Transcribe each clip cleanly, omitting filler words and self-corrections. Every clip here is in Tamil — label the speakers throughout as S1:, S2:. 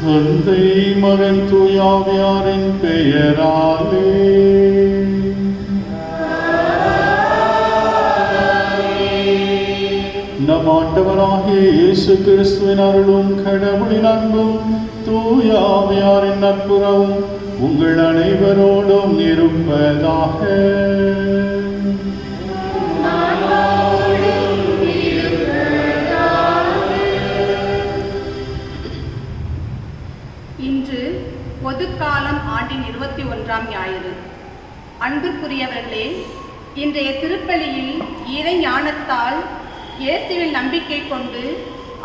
S1: தந்தை மகன் தூயாவியாரின் பெயராலே நம் ஆண்டவராகிய இயேசு கிறிஸ்துவின் அருளும் கடவுளின் அன்பும் தூயாவியாரின் நட்புறவும் உங்கள் அனைவரோடும் இருப்பதாக.
S2: பொதுக்காலம் ஆண்டின் 21ஆம் ஞாயிறு. அன்புக்குரியவர்களே, இன்றைய திருப்பலியில் இறை ஞானத்தால் இயேசுவில் நம்பிக்கை கொண்டு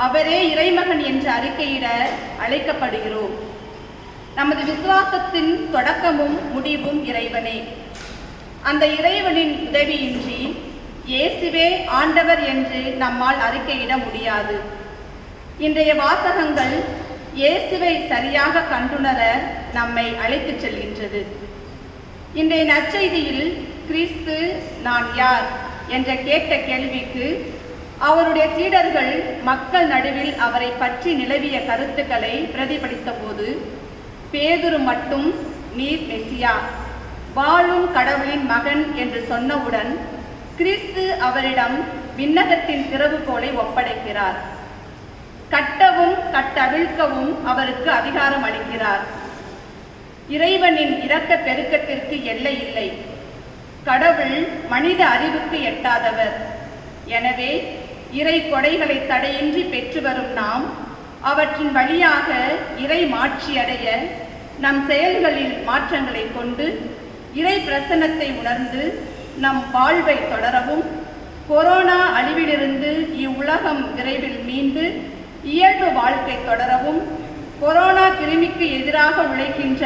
S2: அவரே இறைமகன் என்று அறிக்கையிட அழைக்கப்படுகிறோம். நமது விசுவாசத்தின் தொடக்கமும் முடிவும் இறைவனே. அந்த இறைவனின் உதவியின்றி இயேசுவே ஆண்டவர் என்று நம்மால் அறிக்கையிட முடியாது. இன்றைய வாசகங்கள் இயேசுவை சரியாக கண்டுணர நம்மை அழைத்துச் செல்கின்றது. இன்றைய நற்செய்தியில் கிறிஸ்து நான் யார் என்ற கேட்ட கேள்விக்கு அவருடைய சீடர்கள் மக்கள் நடுவில் அவரை பற்றி நிலவிய கருத்துக்களை பிரதிபலித்த போது பேதுரு மட்டும் நீர் மெசியா, வாழும் கடவுளின் மகன் என்று சொன்னவுடன் கிறிஸ்து அவரிடம் விண்ணகத்தின் திறவுகோலை ஒப்படைக்கிறார். கட்டவும் கட்டவிழ்க்கவும் அவருக்கு அதிகாரம் அளிக்கிறார். இறைவனின் இரக்க பெருக்கத்திற்கு எல்லை இல்லை. கடவுள் மனித அறிவுக்கு எட்டாதவர். எனவே இறை கொடைகளை தடையின்றி பெற்று வரும் நாம் அவற்றின் வழியாக இறை மாட்சியடைய நம் செயல்களில் மாற்றங்களை கொண்டு இறை பிரசன்னத்தை உணர்ந்து நம் வாழ்வை தொடரவும், கொரோனா அழிவிலிருந்து இவ்வுலகம் விரைவில் மீண்டு இயல்பு வாழ்க்கை தொடரவும், கொரோனா கிருமிக்கு எதிராக உழைக்கின்ற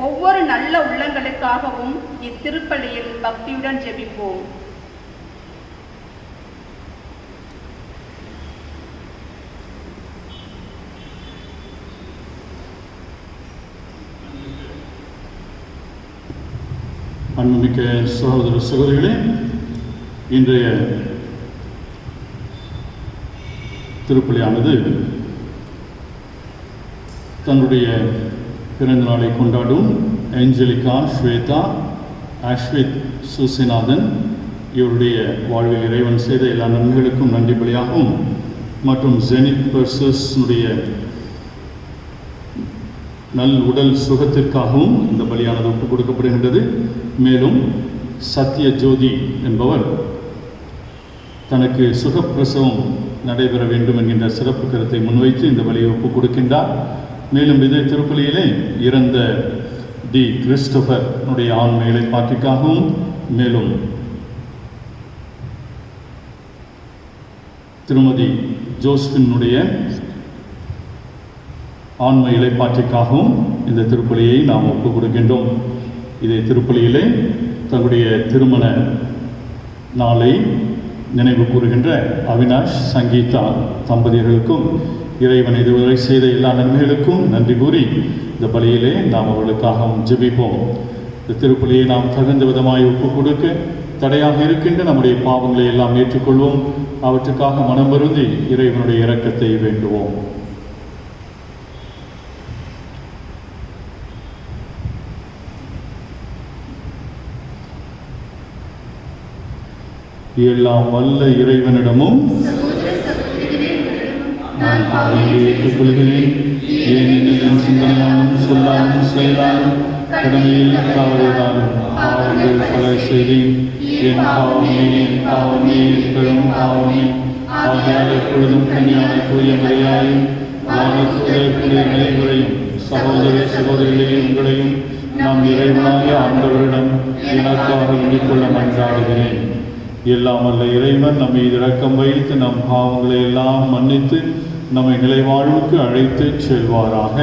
S2: ஒவ்வொரு நல்ல உள்ளங்களுக்காகவும் இத்திருப்பலியில் பக்தியுடன் ஜெபிப்போம்.
S1: அன்புமிக்க சகோதர சகோதரிகளே, இன்றைய திருப்பலியானது தன்னுடைய பிறந்த நாளை கொண்டாடும் ஏஞ்சலிகா ஸ்வேதா அஸ்வித் சுசிநாதன் இவருடைய வாழ்வில் இறைவன் செய்த எல்லா நன்மைகளுக்கும் நன்றி பலியாகவும் மற்றும் ஜெனித் பர்சஸ்னுடைய நல் உடல் சுகத்திற்காகவும் இந்த பலியானது ஒப்புக் கொடுக்கப்படுகின்றது. மேலும் சத்ய ஜோதி என்பவர் தனக்கு சுகப்பிரசவம் நடைபெற வேண்டும் என்கின்ற சிறப்பு கருத்தை முன்வைத்து இந்த பலியை ஒப்புக் கொடுக்கின்றார். மேலும் இதே திருப்பலியிலே இறந்த டி கிறிஸ்டோபர் ஆண்மைகளை பாட்டிற்காகவும், மேலும் திருமதி ஜோஸ்பினுடைய ஆண்மை இலைப்பாற்றிற்காகவும் இந்த திருப்பலியை நாம் ஒப்புக் கொடுக்கின்றோம். இதே திருப்பலியிலே தங்களுடைய திருமண நாளை நினைவு கூறுகின்ற அவினாஷ் சங்கீதா தம்பதியர்களுக்கும் இறைவன் இதுவரை செய்த எல்லா நன்மைகளுக்கும் நன்றி கூறி இந்த பலியிலே நாம் அவர்களுக்காகவும் ஜெபிப்போம். இந்த திருப்பலியை நாம் தகுந்த விதமாய் ஒப்புக் கொடுக்க தடையாக இருக்கின்ற நம்முடைய பாவங்களை எல்லாம் ஏற்றுக்கொள்வோம். அவற்றுக்காக மனம் வருந்தி இறைவனுடைய இரக்கத்தை வேண்டுவோம். எல்லாம் வல்ல இறைவனிடமும் நான் பாவங்களை ஏற்றுக்கொள்கிறேன். ஏனெனில் என் சிந்தனையாலும் சொல்லாலும் செயலாலும் கடமையில் தவறுதாலும் பாவங்கள் பல செய்தேன். என் பாவமே பெரும் பாவமே. ஆகையால் எப்பொழுதும் கன்னியான தூய மரியாதையும் வானத்துடைய அனைவரையும் சகோதர சகோதரிகளையும் உங்களையும் நாம் இறைவனாகிய ஆண்டவரிடம் எனக்காக வேண்டிக்கொள்ள மன்றாடுகிறேன். எல்லாம் அல்ல இறைவன் நம்மை இரக்கம் வைத்து நம் பாவங்களை எல்லாம் மன்னித்து நம்மை நிலைவாழ்வுக்கு அழைத்து செல்வாராக.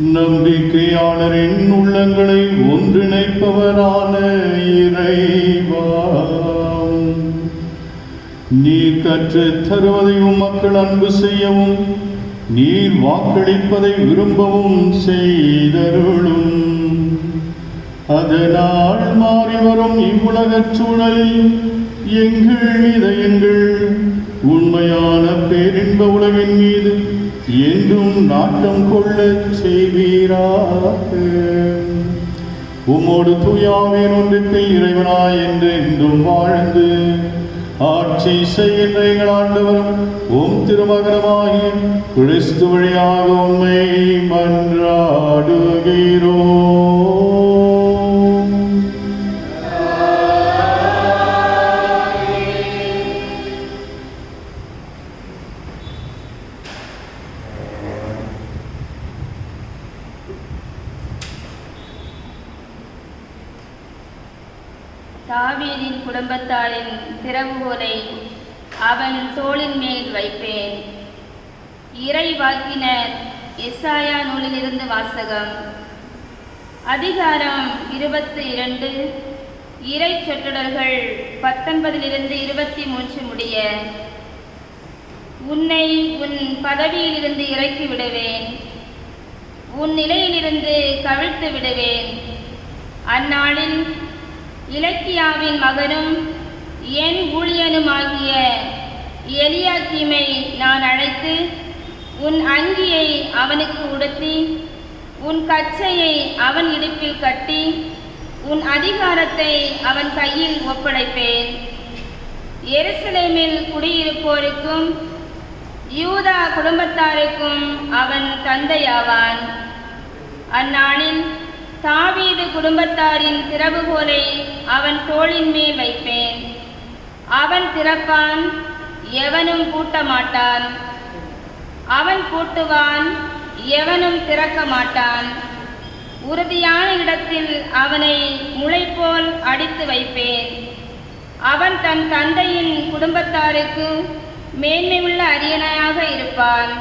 S1: நம்பிக்கையாளரின் உள்ளங்களை ஒன்றிணைப்பவரான இறைவா, நீர் கற்றுத் தருவதையும் மக்கள் அன்பு செய்யவும் நீர் வாக்களிப்பதை விரும்பவும் செய்தருளும். அதனால் மாறி வரும் இவ்வுலகச் சூழலில் எங்கள் இதயங்கள் உண்மையான பேரின்ப உலகின் மீது என்றும் நாட்டம் கொள்ளச் செய்வீராக. உம்மோடு தூயாவின் ஒன்றுக்கு இறைவனாய் என்றென்றும் வாழ்ந்து ஆட்சி செய்கின்ற எங்கள் ஆண்டவரும் உம் திருமகனமாகிய கிறிஸ்து வழியாக உம்மை மன்றாடுகிறோம்.
S3: தாவீதின் குடும்பத்தாரின் திறவுகோலை அவன் தோளின் மேல் வைப்பேன். இறை வாக்கினர் எசாயா நூலிலிருந்து வாசகம். அதிகாரம் 22, இறை சொற்றொடர்கள் 19 23 முடிய. உன்னை உன் பதவியிலிருந்து இறக்கி விடுவேன், உன் நிலையிலிருந்து கவிழ்த்து விடுவேன். அந்நாளில் இலக்கியாவின் மகனும் என் ஊழியனுமாகிய எலியாக்கீமை நான் அழைத்து உன் அங்கியை அவனுக்கு உடுத்தி உன் கச்சையை அவன் இடுப்பில் கட்டி உன் அதிகாரத்தை அவன் கையில் ஒப்படைப்பேன். எருசலேமில் குடியிருப்போருக்கும் யூதா குடும்பத்தாருக்கும் அவன் தந்தையாவான். அந்நாளில் தாவீது குடும்பத்தாரின் திறவுகோலை அவன் தோளின் மேல் வைப்பேன். அவன் திறப்பான், எவனும் பூட்ட மாட்டான். அவன் பூட்டுவான், எவனும் திறக்க மாட்டான். உறுதியான இடத்தில் அவனை முளைபோல் அடித்து வைப்பேன். அவன் தன் தந்தையின் குடும்பத்தாருக்கு மேன்மையுள்ள அரியணையாக இருப்பான்.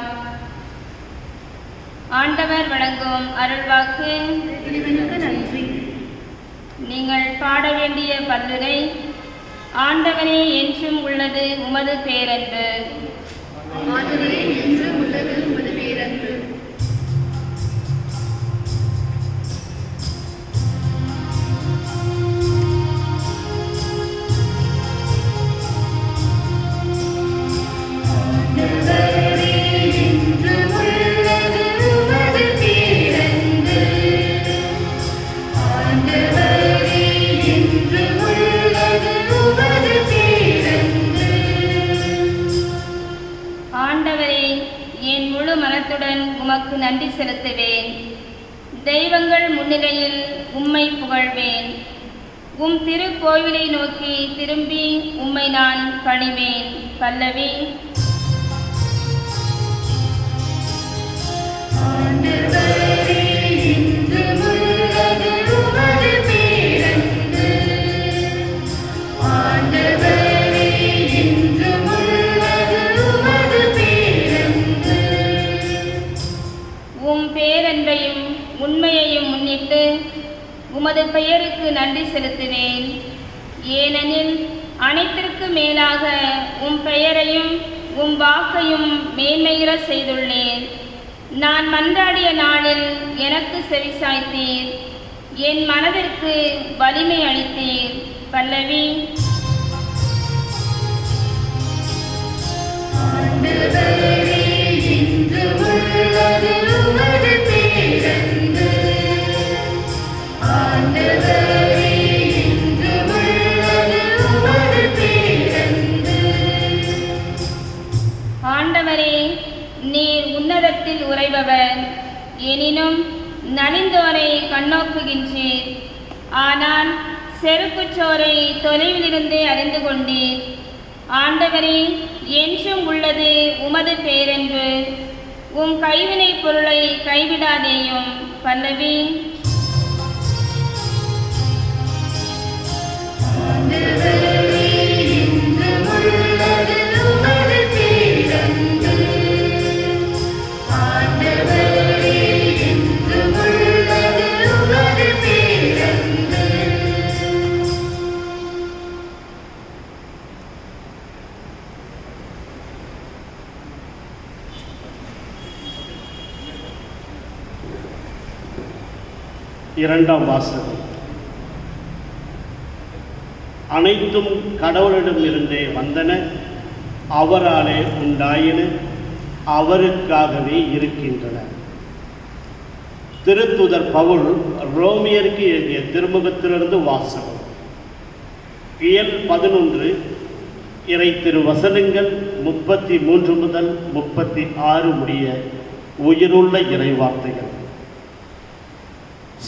S3: ஆண்டவர் வழங்கும் அருள்வாக்கு.
S2: நன்றி.
S3: நீங்கள் பாட வேண்டிய பல்லுரை ஆண்டவரே என்றும் உள்ளது உமது பேரன்பு.
S2: ஆண்டவரே என்றும் உள்ளது உமது பேரன்பு.
S3: உமக்கு நன்றி செலுத்துவேன். தெய்வங்கள் முன்னிலையில் உம்மை புகழ்வேன். உம் திருக்கோவிலை நோக்கி திரும்பி உம்மை நான் பணிவேன். பல்லவி. உண்மையையும் முன்னிட்டு உமது பெயருக்கு நன்றி செலுத்துவேன். ஏனெனில் அனைத்திற்கு மேலாக உம் பெயரையும் உம் வாக்கையும் மேன்மையுற செய்துள்ளேன். நான் மன்றாடிய நாளில் எனக்கு செவிசாய்த்தீர். என் மனதிற்கு வலிமை அளித்தீர். பல்லவி. ஆண்டவரே, நீர் உன்னதத்தில் உறைபவர். எனினும் நலிந்தோரை கண்ணோக்குகின்றீர். ஆனால் செருக்குச்சோரை தொலைவிலிருந்தே அறிந்து கொண்டீர். ஆண்டவரே, என்றும் உள்ளது உமது பேரென்று. உம் கைவினை பொருளை கைவிடாதேயும். பல்லவி.
S4: இரண்டாம் வாசகம். அனைத்தும் கடவுளிடமிருந்தே வந்தன, அவராலே உண்டாயின, அவருக்காகவே இருக்கின்றன. திருத்துதர் பவுல் ரோமியருக்கு எழுதிய திருமுகத்திலிருந்து வாசகம். இயல் 11 இறை திருவசனங்கள் 33 முதல் 36 முடிய உயிருள்ள இறை வார்த்தைகள்.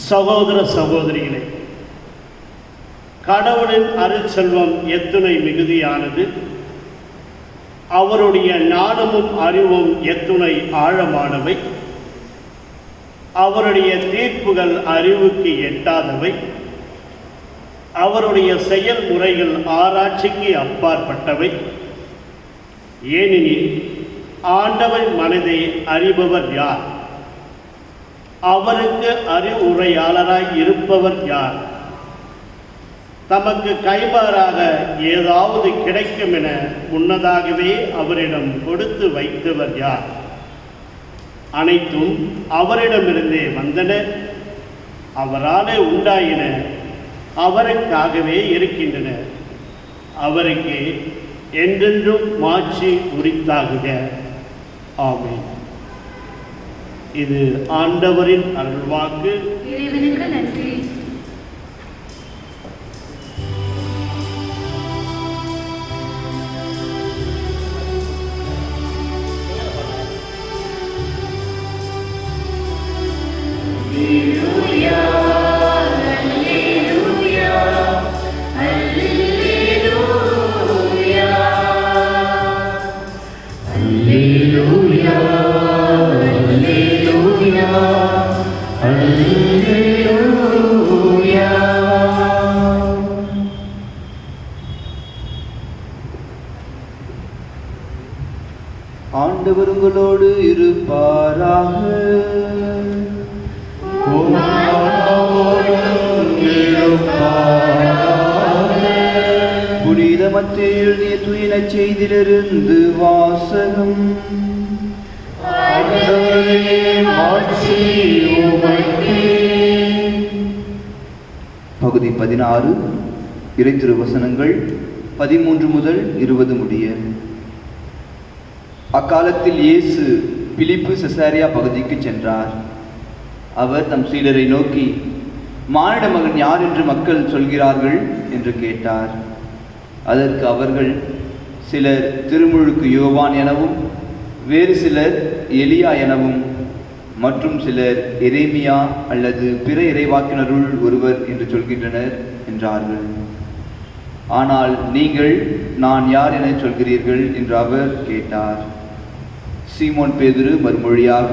S4: சகோதர சகோதரிகளே, கடவுளின் அருட்செல்வம் எத்துணை மிகுதியானது, அவருடைய ஞானமும் அறிவும் எத்துணை ஆழமானவை, அவருடைய தீர்ப்புகள் அறிவுக்கு எட்டாதவை, அவருடைய செயல்முறைகள் ஆராய்ச்சிக்கு அப்பாற்பட்டவை. ஏனெனில் ஆண்டவன் மனதை அறிபவர் யார்? அவருக்கு அறிவுரையாளராய் இருப்பவர் யார்? தமக்கு கைமாறாக ஏதாவது கிடைக்கும் என முன்னதாகவே அவரிடம் கொடுத்து வைத்தவர் யார்? அனைத்தும் அவரிடமிருந்தே வந்தன, அவராலே உண்டாயின, அவருக்காகவே இருக்கின்றன. அவருக்கு என்றென்றும் மாட்சி உரித்தாகுக. ஆமென். இது ஆண்டவரின் அருள்வாக்கு.
S2: இறைவனுக்கு நன்றி.
S5: ஆண்டவர் உங்களோடு இருப்பாராக. புனித மத்தேயு எழுதிய தூய நற்செய்தியிலிருந்து வாசகம். பகுதி 16 இறை திருவசனங்கள் 13 முதல் 20 முடிய. அக்காலத்தில் இயேசு பிலிப்பு செசாரியா பகுதிக்கு சென்றார். அவர் தம் சீடரை நோக்கி, மானிட மகன் யார் என்று மக்கள் சொல்கிறார்கள் என்று கேட்டார். அதற்கு அவர்கள், சிலர் திருமுழுக்கு யோவான் எனவும், வேறு சிலர் எலியா எனவும், மற்றும் சிலர் எரேமியா அல்லது பிற இறைவாக்கினருள் ஒருவர் என்று சொல்கின்றனர் என்றார்கள். ஆனால் நீங்கள் நான் யார் என சொல்கிறீர்கள் என்று அவர் கேட்டார். சீமோன் பேதுரு மறுமொழியாக,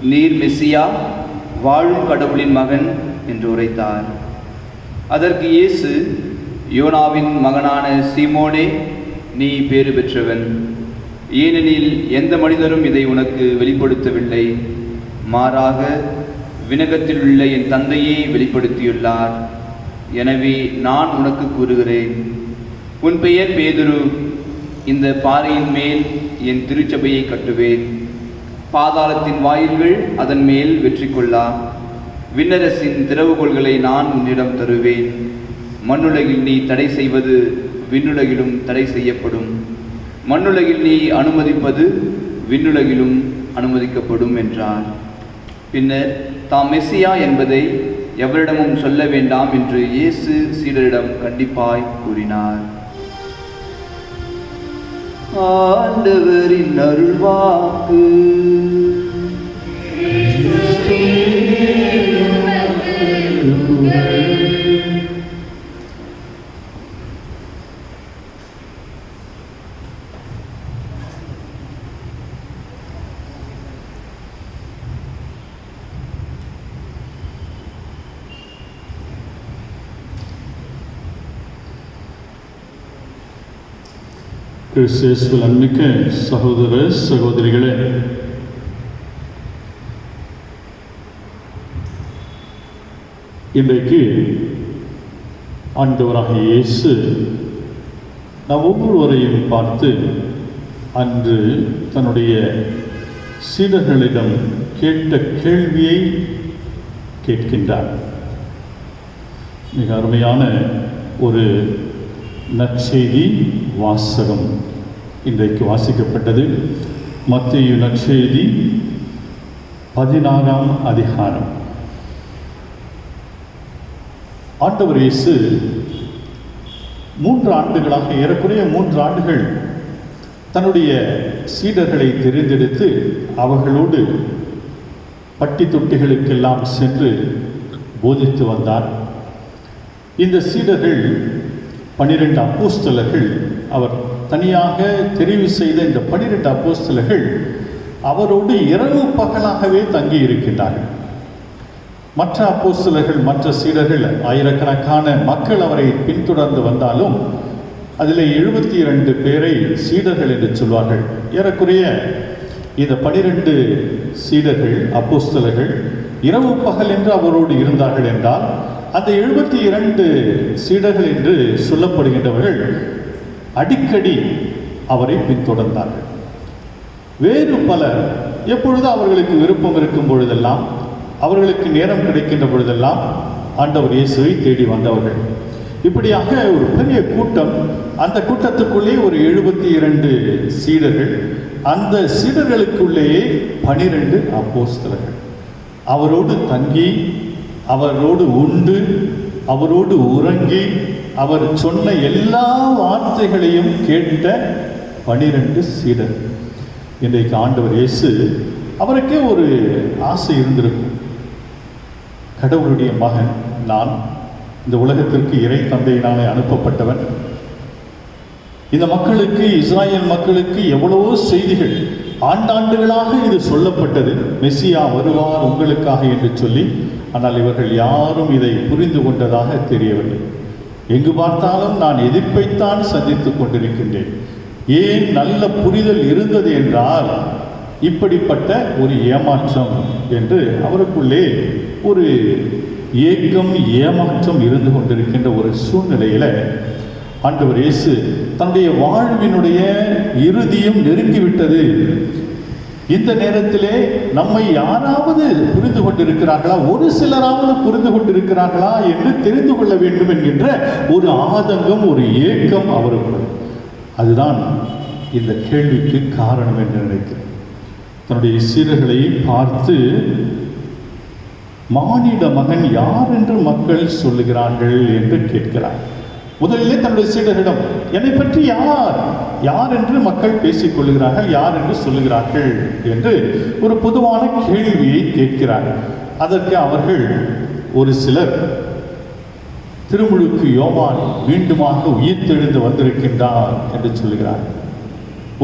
S5: நீர் மெசியா, வாழும் கடவுளின் மகன் என்று உரைத்தார். அதற்கு இயேசு, யோனாவின் மகனான சீமோனே, நீ பேறு பெற்றவன். ஏனெனில் எந்த மனிதரும் இதை உனக்கு வெளிப்படுத்தவில்லை, மாறாக விண்ணகத்தில் உள்ள என் தந்தையே வெளிப்படுத்தியுள்ளார். எனவே நான் உனக்கு கூறுகிறேன், உன் பெயர் பேதுரு. இந்த பாறையின் மேல் என் திருச்சபையை கட்டுவேன். பாதாளத்தின் வாயில்கள் அதன் மேல் வெற்றி கொள்ளா. விண்ணரசின் திறவுகோல்களை நான் உன்னிடம் தருவேன். மண்ணுலகில் நீ தடை செய்வது விண்ணுலகிலும் தடை செய்யப்படும். மண்ணுலகில் நீ அனுமதிப்பது விண்ணுலகிலும் அனுமதிக்கப்படும் என்றார். பின்னர் தாம் மெசியா என்பதை எவரிடமும் சொல்ல வேண்டாம் என்று இயேசு சீடரிடம் கண்டிப்பாய் கூறினார். ஆண்டவரின் அருள்வாக்கு.
S1: கிறிஸ்துவில் அன்பிக்க சகோதர சகோதரிகளே, இன்றைக்கு ஆண்டவராகிய இயேசு நாம் ஒவ்வொருவரையும் பார்த்து அன்று தன்னுடைய சீடர்களிடம் கேட்ட கேள்வியை கேட்கின்றார். மிக அருமையான ஒரு நற்செய்தி வாசகம் இன்றைக்கு வாசிக்கப்பட்டது. மத்தேயு நற்செய்தி 16ஆம் அதிகாரம். ஆண்டவர் இயேசு 3 ஆண்டுகளாக, ஏறக்குறைய 3 ஆண்டுகள் தன்னுடைய சீடர்களை தெரிந்தெடுத்து அவர்களோடு பட்டி தொட்டிகளுக்கெல்லாம் சென்று போதித்து வந்தார். இந்த சீடர்கள் 12 அப்போஸ்தலர்கள், அவர் தனியாக தெரிவு செய்த இந்த 12 அப்போஸ்தலர்கள் அவரோடு இரவு பகலாகவே தங்கி இருக்கின்றார்கள். மற்ற அப்போஸ்தலர்கள், மற்ற சீடர்கள், ஆயிரக்கணக்கான மக்கள் அவரை பின்தொடர்ந்து வந்தாலும் அதில் 72 பேரை சீடர்கள் என்று சொல்வார்கள். ஏறக்குறைய இந்த 12 சீடர்கள், அப்போஸ்தலர்கள் இரவு பகல் என்று அவரோடு இருந்தார்கள் என்றால், அந்த 72 சீடர்கள் என்று சொல்லப்படுகின்றவர்கள் அடிக்கடி அவரை பின்தொடர்ந்தார்கள். வேறு பலர் எப்பொழுது அவர்களுக்கு விருப்பம் இருக்கும் பொழுதெல்லாம், அவர்களுக்கு நேரம் கிடைக்கின்ற பொழுதெல்லாம் ஆண்டவர் இயேசுவை தேடி வந்தவர்கள். இப்படியாக ஒரு பெரிய கூட்டம், அந்த கூட்டத்துக்குள்ளே ஒரு 72 சீடர்கள், அந்த சீடர்களுக்குள்ளேயே 12 அப்போஸ்தலர்கள் அவரோடு தங்கி, அவரோடு உண்டு, அவரோடு உறங்கி, அவர் சொன்ன எல்லா வார்த்தைகளையும் கேட்ட 12 சீடர்கள். இன்றைக்கு ஆண்டவர் இயேசு, அவருக்கே ஒரு ஆசை இருந்திருக்கும். கடவுளுடைய மகன் நான், இந்த உலகத்திற்கு இறை தந்தையினாலே அனுப்பப்பட்டவன். இந்த மக்களுக்கு, இஸ்ராயேல் மக்களுக்கு எவ்வளவோ செய்திகள் ஆண்டாண்டுகளாக இது சொல்லப்பட்டது, மெசியா வருவார் உங்களுக்காக என்று சொல்லி. ஆனால் இவர்கள் யாரும் இதை புரிந்து கொண்டதாக தெரியவில்லை. எங்கு பார்த்தாலும் நான் எதிர்ப்பைத்தான் சந்தித்துக் கொண்டிருக்கின்றேன். ஏன் நல்ல புரிதல் இருந்தது என்றால் இப்படிப்பட்ட ஒரு ஏமாற்றம் என்று அவருக்குள்ளே ஒரு ஏக்கம், ஏமாற்றம் இருந்து கொண்டிருக்கின்ற ஒரு சூழ்நிலையில் ஆண்டவர் இயேசு தன்னுடைய வாழ்வினுடைய இறுதியும் நெருங்கிவிட்டது. இந்த நேரத்திலே நம்மை யாராவது புரிந்து கொண்டிருக்கிறார்களா, ஒரு சிலராவது புரிந்து கொண்டிருக்கிறார்களா என்று தெரிந்து கொள்ள வேண்டும் என்கின்ற ஒரு ஆதங்கம், ஒரு ஏக்கம் அவருக்கு. அதுதான் இந்த கேள்விக்கு காரணம் என்று நினைக்கிறேன். தன்னுடைய சீடர்களை பார்த்து, மானிட மகன் யார் என்று மக்கள் சொல்லுகிறார்கள் என்று கேட்கிறார். முதலிலே தன்னுடைய சீடர்களிடம், என்னை பற்றி யார் என்று மக்கள் பேசிக் கொள்கிறார்கள், யார் என்று சொல்லுகிறார்கள் என்று ஒரு பொதுவான கேள்வியை கேட்கிறார்கள். அதற்கு அவர்கள் ஒரு சிலர், திருமுழுக்கு யோவான் மீண்டுமாக உயிர்த்தெழுந்து வந்திருக்கின்றார் என்று சொல்லுகிறார்கள்.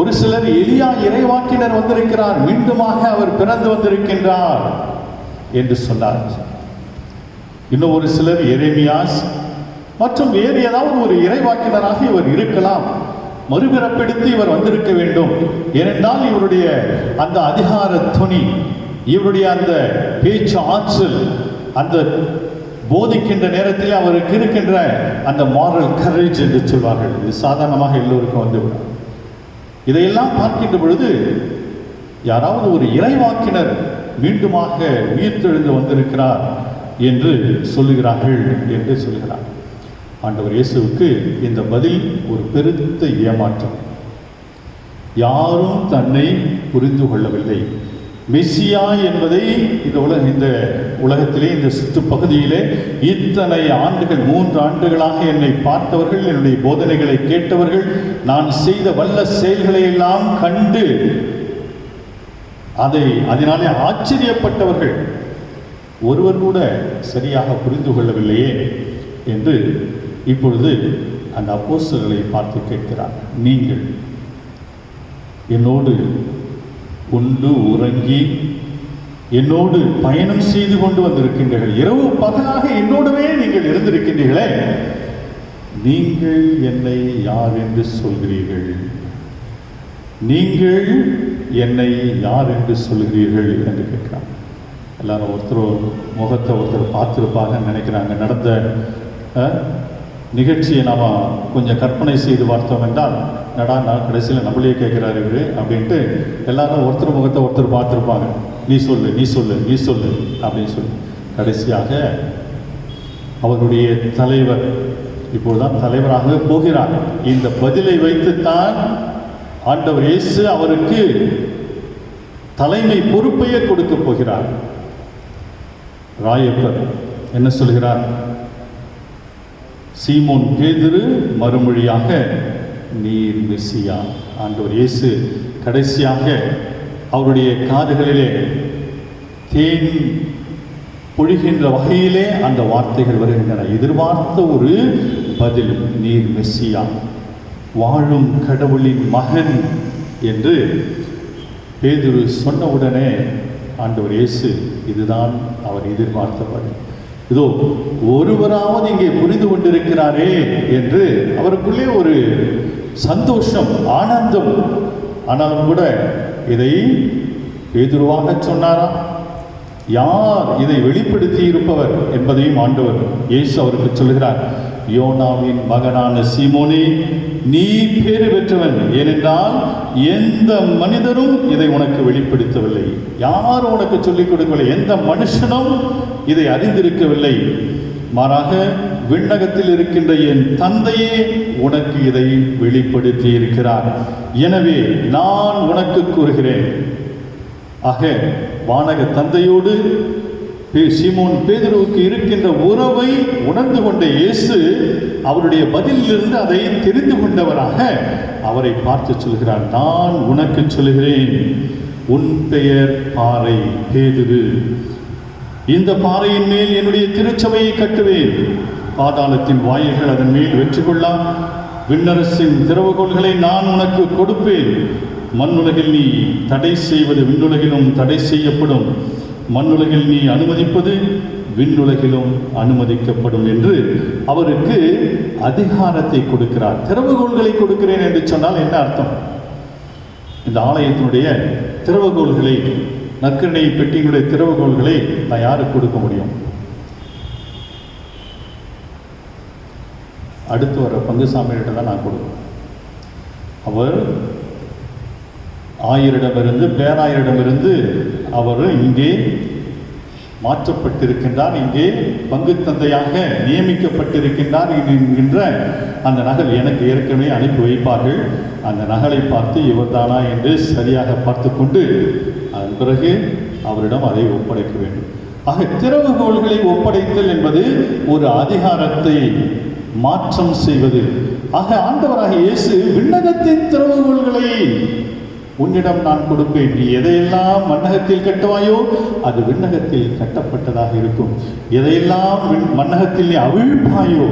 S1: ஒரு சிலர், எலியா இறைவாக்கினர் வந்திருக்கிறார், மீண்டுமாக அவர் பிறந்து வந்திருக்கின்றார் என்று சொன்னார். இன்னும் ஒரு சிலர், எரேமியாஸ் மற்றும் வேறு ஏதாவது ஒரு இறைவாக்கினராக இவர் இருக்கலாம், மறுபிறப்பெடுத்து இவர் வந்திருக்க வேண்டும். ஏனென்றால் இவருடைய அந்த அதிகார துணி, இவருடைய அந்த பேச்சு ஆற்றல், அந்த போதிக்கின்ற நேரத்தில் அவருக்கு இருக்கின்ற அந்த மாரல் கரேஜ் என்று சொல்வார்கள், இது சாதாரணமாக எல்லோருக்கும் வந்துவிடும். இதையெல்லாம் பார்க்கின்ற பொழுது யாராவது ஒரு இறைவாக்கினர் மீண்டுமாக உயிர்த்தெழுந்து வந்திருக்கிறார் என்று சொல்லுகிறார்கள் என்று சொல்கிறார். ஆண்டவர் இயேசுவுக்கு இந்த பதில் ஒரு பெருத்த ஏமாற்றம். யாரும் தன்னை புரிந்து கொள்ளவில்லை. மெசியா என்பதை இந்த உலகத்திலே, இந்த சுற்றுப்பகுதியிலே இத்தனை ஆண்டுகள், 3 ஆண்டுகளாக என்னை பார்த்தவர்கள், என்னுடைய போதனைகளை கேட்டவர்கள், நான் செய்த வல்ல செயல்களை எல்லாம் கண்டு அதனாலே ஆச்சரியப்பட்டவர்கள் ஒருவர் கூட சரியாக புரிந்து கொள்ளவில்லையே என்று இப்பொழுது அந்த அப்போஸ்தலர்களை பார்த்து கேட்கிறார். நீங்கள் என்னோடு உண்டு உறங்கி என்னோடு பயணம் செய்து கொண்டு வந்திருக்கின்றீர்கள், இரவு பகலாக என்னோடவே நீங்கள் இருந்திருக்கின்றீர்களே, நீங்கள் என்னை யார் என்று சொல்கிறீர்கள்? நீங்கள் என்னை யார் என்று சொல்கிறீர்கள் என்று கேட்கிறாங்க. எல்லாரும் ஒருத்தர் முகத்தை ஒருத்தர் பார்த்துருப்பாங்க நினைக்கிறாங்க. நடந்த நிகழ்ச்சியை நாம் கொஞ்சம் கற்பனை செய்து பார்த்தோம் என்றால், நான் கடைசியில் நம்மளே கேட்குறாரு இவர் அப்படின்ட்டு எல்லாரும் ஒருத்தர் முகத்தை ஒருத்தர் பார்த்துருப்பாங்க. நீ சொல்லு, நீ சொல்லு, நீ சொல்லு அப்படின்னு சொல்லி. கடைசியாக அவருடைய தலைவர், இப்போதுதான் தலைவராக போகிறார். இந்த பதிலை வைத்துத்தான் ஆண்டவர் இயேசு அவருக்கு தலைமை பொறுப்பையே கொடுக்க போகிறார். ராயப்பர் என்ன சொல்கிறார்? சீமோன் பேதுரு மறுமொழியாக, நீர் மெசியா. ஆண்டவர் இயேசு கடைசியாக அவருடைய காதுகளிலே தேன் பொழிகின்ற வகையிலே அந்த வார்த்தைகள் வருகின்றன. எதிர்பார்த்த ஒரு பதில், நீர் மெசியா, வாழும் கடவுளின் மகன் என்று பேதுரு சொன்னவுடனே ஆண்டவர் இயேசு, இதுதான் அவர் எதிர்பார்த்த பதில். இதோ ஒருவராவது இங்கே புரிந்து கொண்டிருக்கிறாரே என்று அவருக்குள்ளே ஒரு சந்தோஷம், ஆனந்தம். ஆனாலும் கூட இதை பேதுருவாக சொன்னாரா? யார் இதை வெளிப்படுத்தி இருப்பவர் என்பதையும் ஆண்டவர் இயேசு அவருக்கு சொல்கிறார். யோனாவின் மகனான சீமோனே, நீ பேறு பெற்றவன், ஏனென்றால் எந்த மனிதரும் இதை உனக்கு வெளிப்படுத்தவில்லை, யாரும் உனக்கு சொல்லிக் கொடுக்கவில்லை, எந்த மனுஷனும் இதை அறிந்திருக்கவில்லை, மாறாக விண்ணகத்தில் இருக்கின்ற என் தந்தையே உனக்கு இதை வெளிப்படுத்தி இருக்கிறார். எனவே நான் உனக்கு கூறுகிறேன். ஆக வானக தந்தையோடு சீமோன் பேதுருவுக்கு இருக்கின்ற உறவை உணர்ந்து கொண்ட இயேசு அவருடைய பதிலிலிருந்து அதை தெரிந்து கொண்டவராக அவரை பார்த்து சொல்கிறார். நான் உனக்கு சொல்கிறேன், உன் பெயர் பாறை பேதுரு, இந்த பாறையின் மேல் என்னுடைய திருச்சபையை கட்டுவேன், பாதாளத்தின் வாயில்கள் அதன் மேல் வெற்றி கொள்ளலாம், விண்ணரசின் திறவுகோல்களை நான் உனக்கு கொடுப்பேன், மண்ணுலகில் நீ தடை செய்வது விண்ணுலகிலும் தடை செய்யப்படும், மண்ணுலகில் நீ அனுமதிப்பது விண்ணுலகிலும் அனுமதிக்கப்படும் என்று அவருக்கு அதிகாரத்தை கொடுக்கிறார். திறவுகோல்களை கொடுக்கிறேன் என்று சொன்னால் என்ன அர்த்தம்? இந்த ஆலயத்தினுடைய திறவுகோல்களை, நற்கருணை பெட்டியினுடைய திறவுகோல்களை நான் யாருக்கு கொடுக்க முடியும்? அடுத்து வர பங்குசாமியிட்ட தான் நான் கொடுப்பேன். அவர் ஆயரிடமிருந்து பேராயரிடமிருந்து அவர் இங்கே மாற்றப்பட்டிருக்கின்றார், இங்கே பங்கு தந்தையாக நியமிக்கப்பட்டிருக்கின்றார் என்கின்ற அந்த நகல் எனக்கு ஏற்கனவே அனுப்பி வைப்பார்கள். அந்த நகலை பார்த்து இவர்தானா என்று சரியாக பார்த்து கொண்டு அதன் பிறகு அவரிடம் அதை ஒப்படைக்க வேண்டும். ஆக திறவுகோல்களை ஒப்படைத்தல் என்பது ஒரு அதிகாரத்தை மாற்றம் செய்வது. ஆக ஆண்டவராக இயேசு விண்ணகத்தின் திறவுகோல்களை உன்னிடம் நான் கொடுப்பேன், நீ எதையெல்லாம் மண்ணகத்தில் கட்டுவாயோ அது விண்ணகத்தில் கட்டப்பட்டதாக இருக்கும், எதையெல்லாம் மண்ணகத்தில் நீ அவிழ்ப்பாயோ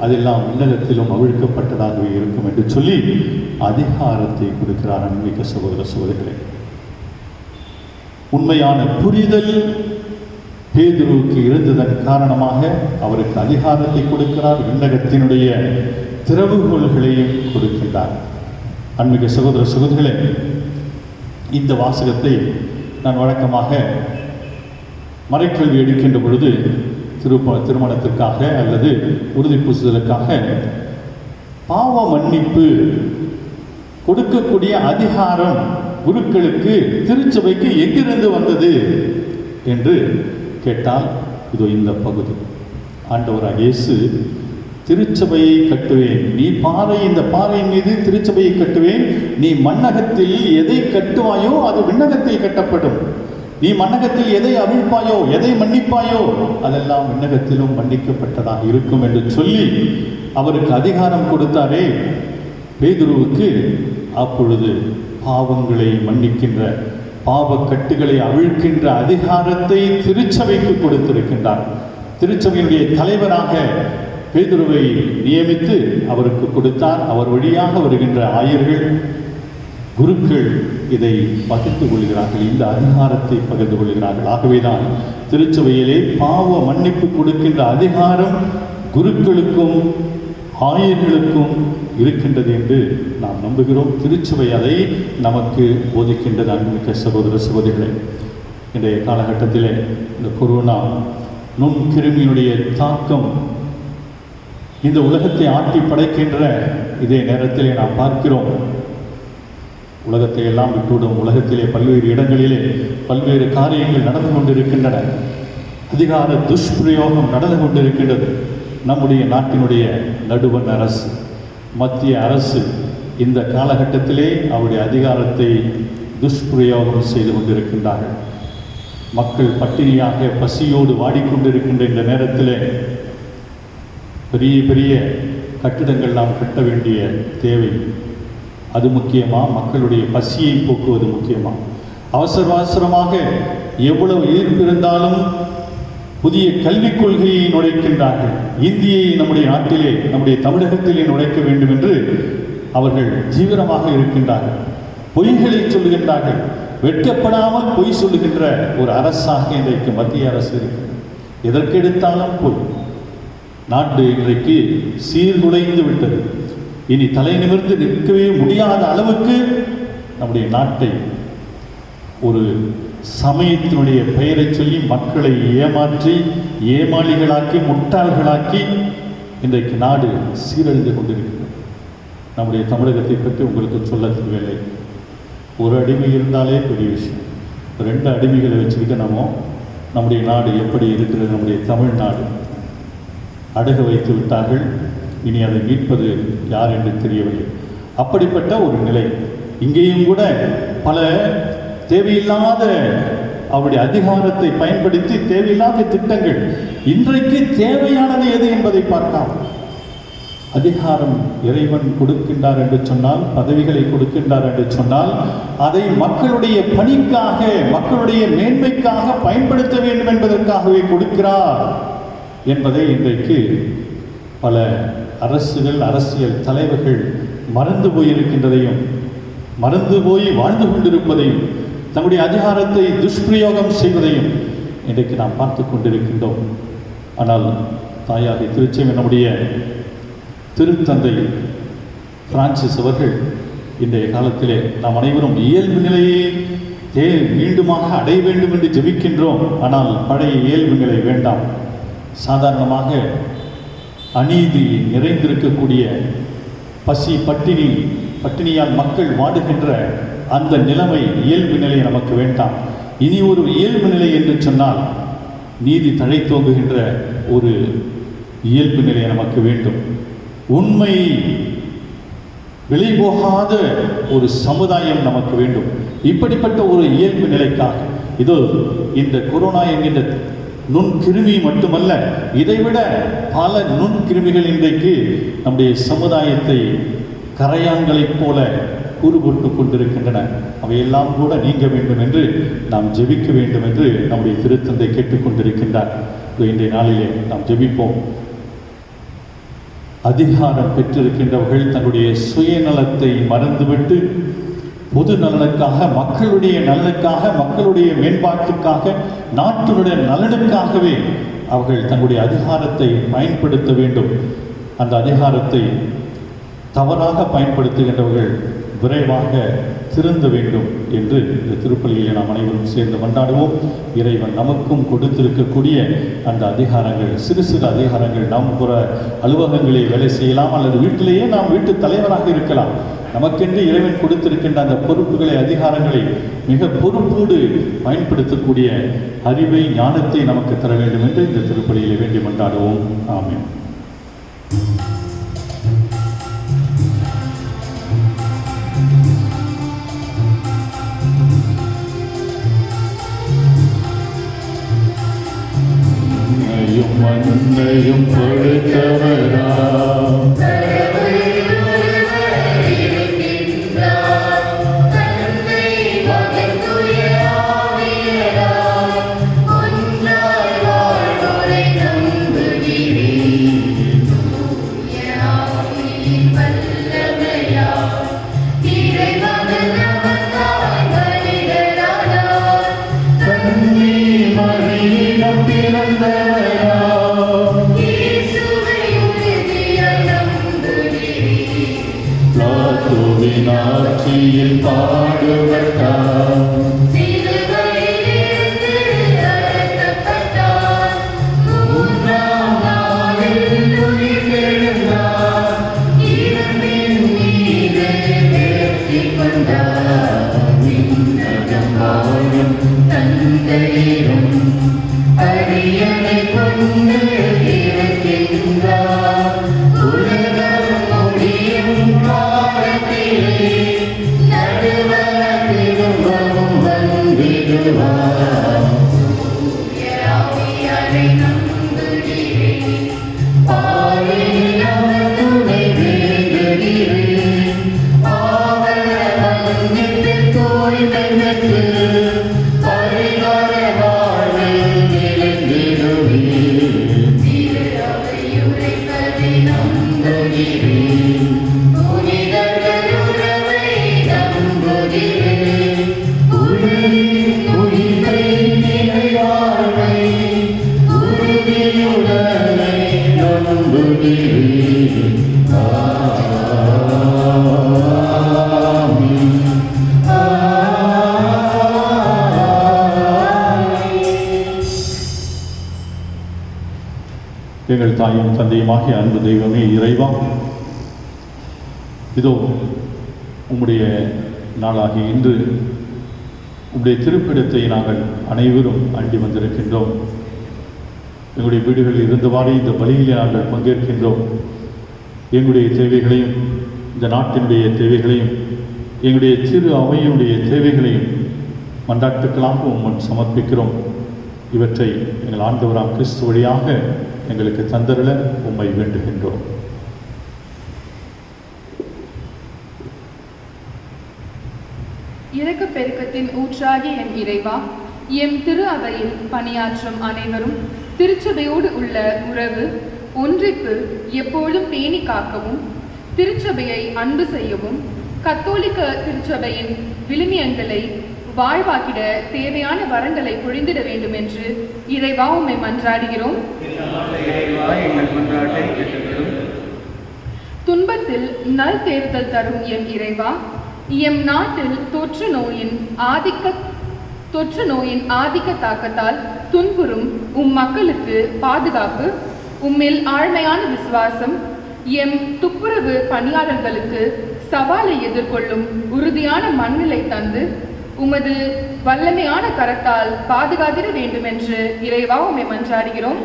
S1: அதெல்லாம் விண்ணகத்திலும் அவிழ்க்கப்பட்டதாகவே இருக்கும் என்று சொல்லி அதிகாரத்தை கொடுக்கிறார். அன்பிக்க சகோதர சகோதரிகளே, உண்மையான புரிதல் பேதுருவுக்கு இருந்ததன் காரணமாக அவருக்கு அதிகாரத்தை கொடுக்கிறார், விண்ணகத்தினுடைய திறவுகோல்களையும் கொடுக்கின்றார். அன்பிக்க சகோதர சகோதரிகளே, இந்த வாசகத்தை நான் வழக்கமாக மறைக்கல்வி எடுக்கின்ற பொழுது திருமணத்திற்காக அல்லது உறுதி பூசுதலுக்காக பாவ மன்னிப்பு கொடுக்கக்கூடிய அதிகாரம் குருக்களுக்கு திருச்சபைக்கு எங்கிருந்து வந்தது என்று கேட்டால் இதோ இந்த பகுதி. ஆண்டவராக இயேசு திருச்சபையை கட்டுவேன், நீ பாறை, இந்த பாறையின் மீது திருச்சபையை கட்டுவேன், நீ மண்ணகத்தில் எதை கட்டுவாயோ அது விண்ணகத்தில் கட்டப்படும், நீ மண்ணகத்தில் எதை அவிழ்ப்பாயோ எதை மன்னிப்பாயோ அதெல்லாம் விண்ணகத்திலும் மன்னிக்கப்பட்டதாக இருக்கும் என்று சொல்லி அவருக்கு அதிகாரம் கொடுத்தாரே பேதுருவுக்கு. அப்பொழுது பாவங்களை மன்னிக்கின்ற, பாவக்கட்டுகளை அவிழ்க்கின்ற அதிகாரத்தை திருச்சபைக்கு கொடுத்திருக்கின்றார். திருச்சபையினுடைய தலைவராக பேதுருவை நியமித்து அவருக்கு கொடுத்தார். அவர் வழியாக வருகின்ற ஆயர்கள், குருக்கள் இதை பகிர்ந்து கொள்கிறார்கள், இந்த அதிகாரத்தை பகிர்ந்து கொள்கிறார்கள். ஆகவேதான் திருச்சபையிலே பாவ மன்னிப்பு கொடுக்கின்ற அதிகாரம் குருக்களுக்கும் ஆயர்களுக்கும் இருக்கின்றது என்று நாம் நம்புகிறோம். திருச்சபை அதை நமக்கு போதிக்கின்றது. அன்புமிக்க சகோதர சகோதரிகளே, இன்றைய காலகட்டத்திலே இந்த கொரோனா நுண்கிருமியினுடைய தாக்கம் இந்த உலகத்தை ஆட்டி படைக்கின்ற இதே நேரத்திலே நாம் பார்க்கிறோம், உலகத்தை எல்லாம் விட்டுவிடும், உலகத்திலே பல்வேறு இடங்களிலே பல்வேறு காரியங்கள் நடந்து கொண்டிருக்கின்றன. அதிகார துஷ்பிரயோகம் நடந்து கொண்டிருக்கின்றது. நம்முடைய நாட்டினுடைய நடுவண் அரசு, மத்திய அரசு இந்த காலகட்டத்திலே அவருடைய அதிகாரத்தை துஷ்பிரயோகம் செய்து கொண்டிருக்கின்றார்கள். மக்கள் பட்டினியாக பசியோடு வாடிக்கொண்டிருக்கின்ற இந்த நேரத்தில் பெரிய பெரிய கட்டிடங்கள் நாம் கட்ட வேண்டிய தேவை அது முக்கியமா? மக்களுடைய பசியை போக்குவது முக்கியமா? அவசரமாக எவ்வளவு ஈர்ப்பு இருந்தாலும் புதிய கல்விக் கொள்கையை நுழைக்கின்றார்கள். இந்தியை நம்முடைய நாட்டிலே, நம்முடைய தமிழகத்திலே நுழைக்க வேண்டும் என்று அவர்கள் தீவிரமாக இருக்கின்றார்கள். பொய்களை சொல்லுகின்றார்கள். வெட்கப்படாமல் பொய் சொல்லுகின்ற ஒரு அரசாக இன்றைக்கு மத்திய அரசு இருக்கிறது. எதற்கெடுத்தாலும் பொய். நாடு இன்றைக்கு சீர்குலைந்து விட்டது. இனி தலை நிமிர்ந்து நிற்கவே முடியாத அளவுக்கு நம்முடைய நாட்டை ஒரு சமயத்தினுடைய பெயரை சொல்லி மக்களை ஏமாற்றி ஏமாளிகளாக்கி முட்டாள்களாக்கி இன்றைக்கு நாடு சீரழிந்து கொண்டிருக்கிறது. நம்முடைய தமிழகத்தை பற்றி உங்களுக்கு சொல்ல தேவையில்லை. ஒரு அடிமை இருந்தாலே பெரிய விஷயம். 2 அடிமைகளை வச்சுக்கிட்டு நம்முடைய நாடு எப்படி இருக்கிறது? நம்முடைய தமிழ்நாடு அடகு வைத்து விட்டார்கள். இனி அதை மீட்பது யார் என்று தெரியவில்லை. அப்படிப்பட்ட ஒரு நிலை. இங்கேயும் கூட பல தேவையில்லாத அவருடைய அதிகாரத்தை பயன்படுத்தி தேவையில்லாத திட்டங்கள். இன்றைக்கு தேவையானது எது என்பதை பார்க்கலாம். அதிகாரம் இறைவன் கொடுக்கின்றார் என்று சொன்னால், பதவிகளை கொடுக்கின்றார் என்று சொன்னால், அதை மக்களுடைய பணிக்காக, மக்களுடைய மேன்மைக்காக பயன்படுத்த வேண்டும் என்பதற்காகவே கொடுக்கிறார் என்பதை இன்றைக்கு பல அரசுகள், அரசியல் தலைவர்கள் மறந்து போயிருக்கின்றதையும், மறந்து போய் வாழ்ந்து கொண்டிருப்பதையும், தன்னுடைய அதிகாரத்தை துஷ்பிரயோகம் செய்வதையும் இன்றைக்கு நாம் பார்த்து கொண்டிருக்கின்றோம். ஆனால் தாயாகி திருச்செவி நம்முடைய திருத்தந்தை பிரான்சிஸ் அவர்கள் இன்றைய காலத்திலே நாம் அனைவரும் இயல்பு நிலையை மீண்டுமாக அடைய வேண்டும் என்று ஜெபிக்கின்றோம். ஆனால் பழைய இயல்பு நிலை வேண்டாம். சாதாரணமாக அநீதி நிறைந்திருக்கக்கூடிய பசி, பட்டினியால் மக்கள் வாடுகின்ற அந்த நிலைமை, இயல்பு நிலை நமக்கு வேண்டாம். இனி ஒரு இயல்பு நிலை என்று சொன்னால் நீதி தழைத்தோங்குகின்ற ஒரு இயல்பு நிலை நமக்கு வேண்டும். உண்மை விலை போகாத ஒரு சமுதாயம் நமக்கு வேண்டும். இப்படிப்பட்ட ஒரு இயல்பு நிலைக்காக இதோ இந்த கொரோனா என்கின்ற நுண்கிருமி மட்டுமல்ல, இதைவிட பல நுண்கிருமிகள் இன்றைக்கு நம்முடைய சமுதாயத்தை கரையான்களைப் போல கூறுபோட்டு கொண்டிருக்கின்றன. அவையெல்லாம் கூட நீங்க வேண்டும் என்று நாம் ஜெபிக்க வேண்டும் என்று நம்முடைய திருத்தந்தை கேட்டுக்கொண்டிருக்கின்றார். இன்றைய நாளிலே நாம் ஜெபிப்போம். அதிகாரம் பெற்றிருக்கின்றவர்கள் தன்னுடைய சுயநலத்தை மறந்துவிட்டு பொது நலனுக்காக, மக்களுடைய நலனுக்காக, மக்களுடைய மேம்பாட்டுக்காக, நாட்டினுடைய நலனுக்காகவே அவர்கள் தங்களுடைய அதிகாரத்தை பயன்படுத்த வேண்டும். அந்த அதிகாரத்தை தவறாக பயன்படுத்துகின்றவர்கள் விரைவாக திருந்த வேண்டும் என்று இந்த திருப்பலியை நாம் அனைவரும் சேர்ந்து கொண்டாடுவோம். இறைவன் நமக்கும் கொடுத்திருக்கக்கூடிய அந்த அதிகாரங்கள், சிறு சிறு அதிகாரங்கள், நாம் புற அலுவலகங்களில் வேலை செய்யலாம், அல்லது வீட்டிலேயே நாம் வீட்டு தலைவராக இருக்கலாம். நமக்கென்று இறைவன் கொடுத்திருக்கின்ற அந்த பொறுப்புகளை, அதிகாரங்களை மிக பொறுப்போடு பயன்படுத்தக்கூடிய அறிவை, ஞானத்தை நமக்கு தர வேண்டும் என்று இந்த திருப்பலியிலே வேண்டி கொண்டாடுவோம். ஆமென். மண்ணையும் கொடுத்தவராம் ஆட்சியில் பாடுபட்டார், மூன்றாம் நாளில் உயிர்த்தெழுந்தார், இரவின் மீது வெற்றிக் கொண்டார். விண்ணகம் வாழும் தந்தையிடம் அறிய
S2: ஆவியாரை நம்புகிறேன். பாரில் அவர் துணை வேண்டுகிறேன். பாவல மன்னிப்பில் தூய்மை பெற்று பரிகார வாழ்வில் நிலைத்திடுவேன். திரு அவை உரைப்பதை நம்புகிறேன். புனிதர்கள் உறவை நம்புகிறேன். உலகின் உயிரை நிலைவாழ்வை உறுதியுடனே நம்புகிறேன். ஆமென்.
S1: எங்கள் தாயும் தந்தையுமாகிய அன்பு தெய்வமே இறைவா, இதோ உம்முடைய நாளாகிய இன்று உம்முடைய திருப்பிடத்தை நாங்கள் அனைவரும் அண்டி வந்திருக்கின்றோம். எங்களுடைய வீடுகளில் இருந்தவாறே இந்த பலியிலே நாங்கள் பங்கேற்கின்றோம். எங்களுடைய தேவைகளையும், இந்த நாட்டினுடைய தேவைகளையும், எங்களுடைய சிறு அவையினுடைய தேவைகளையும் மன்றாட்டுக்களாக உம்முன் சமர்ப்பிக்கிறோம். இவற்றை எங்கள் ஆண்டவராம் கிறிஸ்து வழியாக எங்களுக்கு தந்தருள உம்மை வேண்டுகின்றோம்.
S6: இரக்கப் பெருக்கத்தின் ஊற்றாகிய என் இறைவா, எம் திரு அவையில் பணியாற்றும் அனைவரும் திருச்சபையோடு உள்ள உறவு ஒன்றிப்பு எப்பொழுதும் பேணி காக்கவும், திருச்சபையை அன்பு செய்யவும், கத்தோலிக்க திருச்சபையின் விழுமியங்களை வாழ்வாக்கிட தேவையான வரங்களை பொழிந்திட வேண்டும் என்று இறைவா உம்மை மன்றாடுகிறோம். துன்பத்தில் நல் தேர்தல் தரும் எம் இறைவா, எம் நாட்டில் தொற்று நோயின் ஆதிக்க தாக்கத்தால் துன்புறும் உம் மக்களுக்கு பாதுகாப்பு, உம்மில் ஆழ்மையான விசுவாசம், எம் துப்புரவு பணியாளர்களுக்கு சவாலை எதிர்கொள்ளும் உறுதியான மனநிலை தந்து உமது வல்லமையான கரத்தால் பாதுகாத்திட வேண்டும் என்று இறைவா உம்மை மன்றாடுகிறோம்.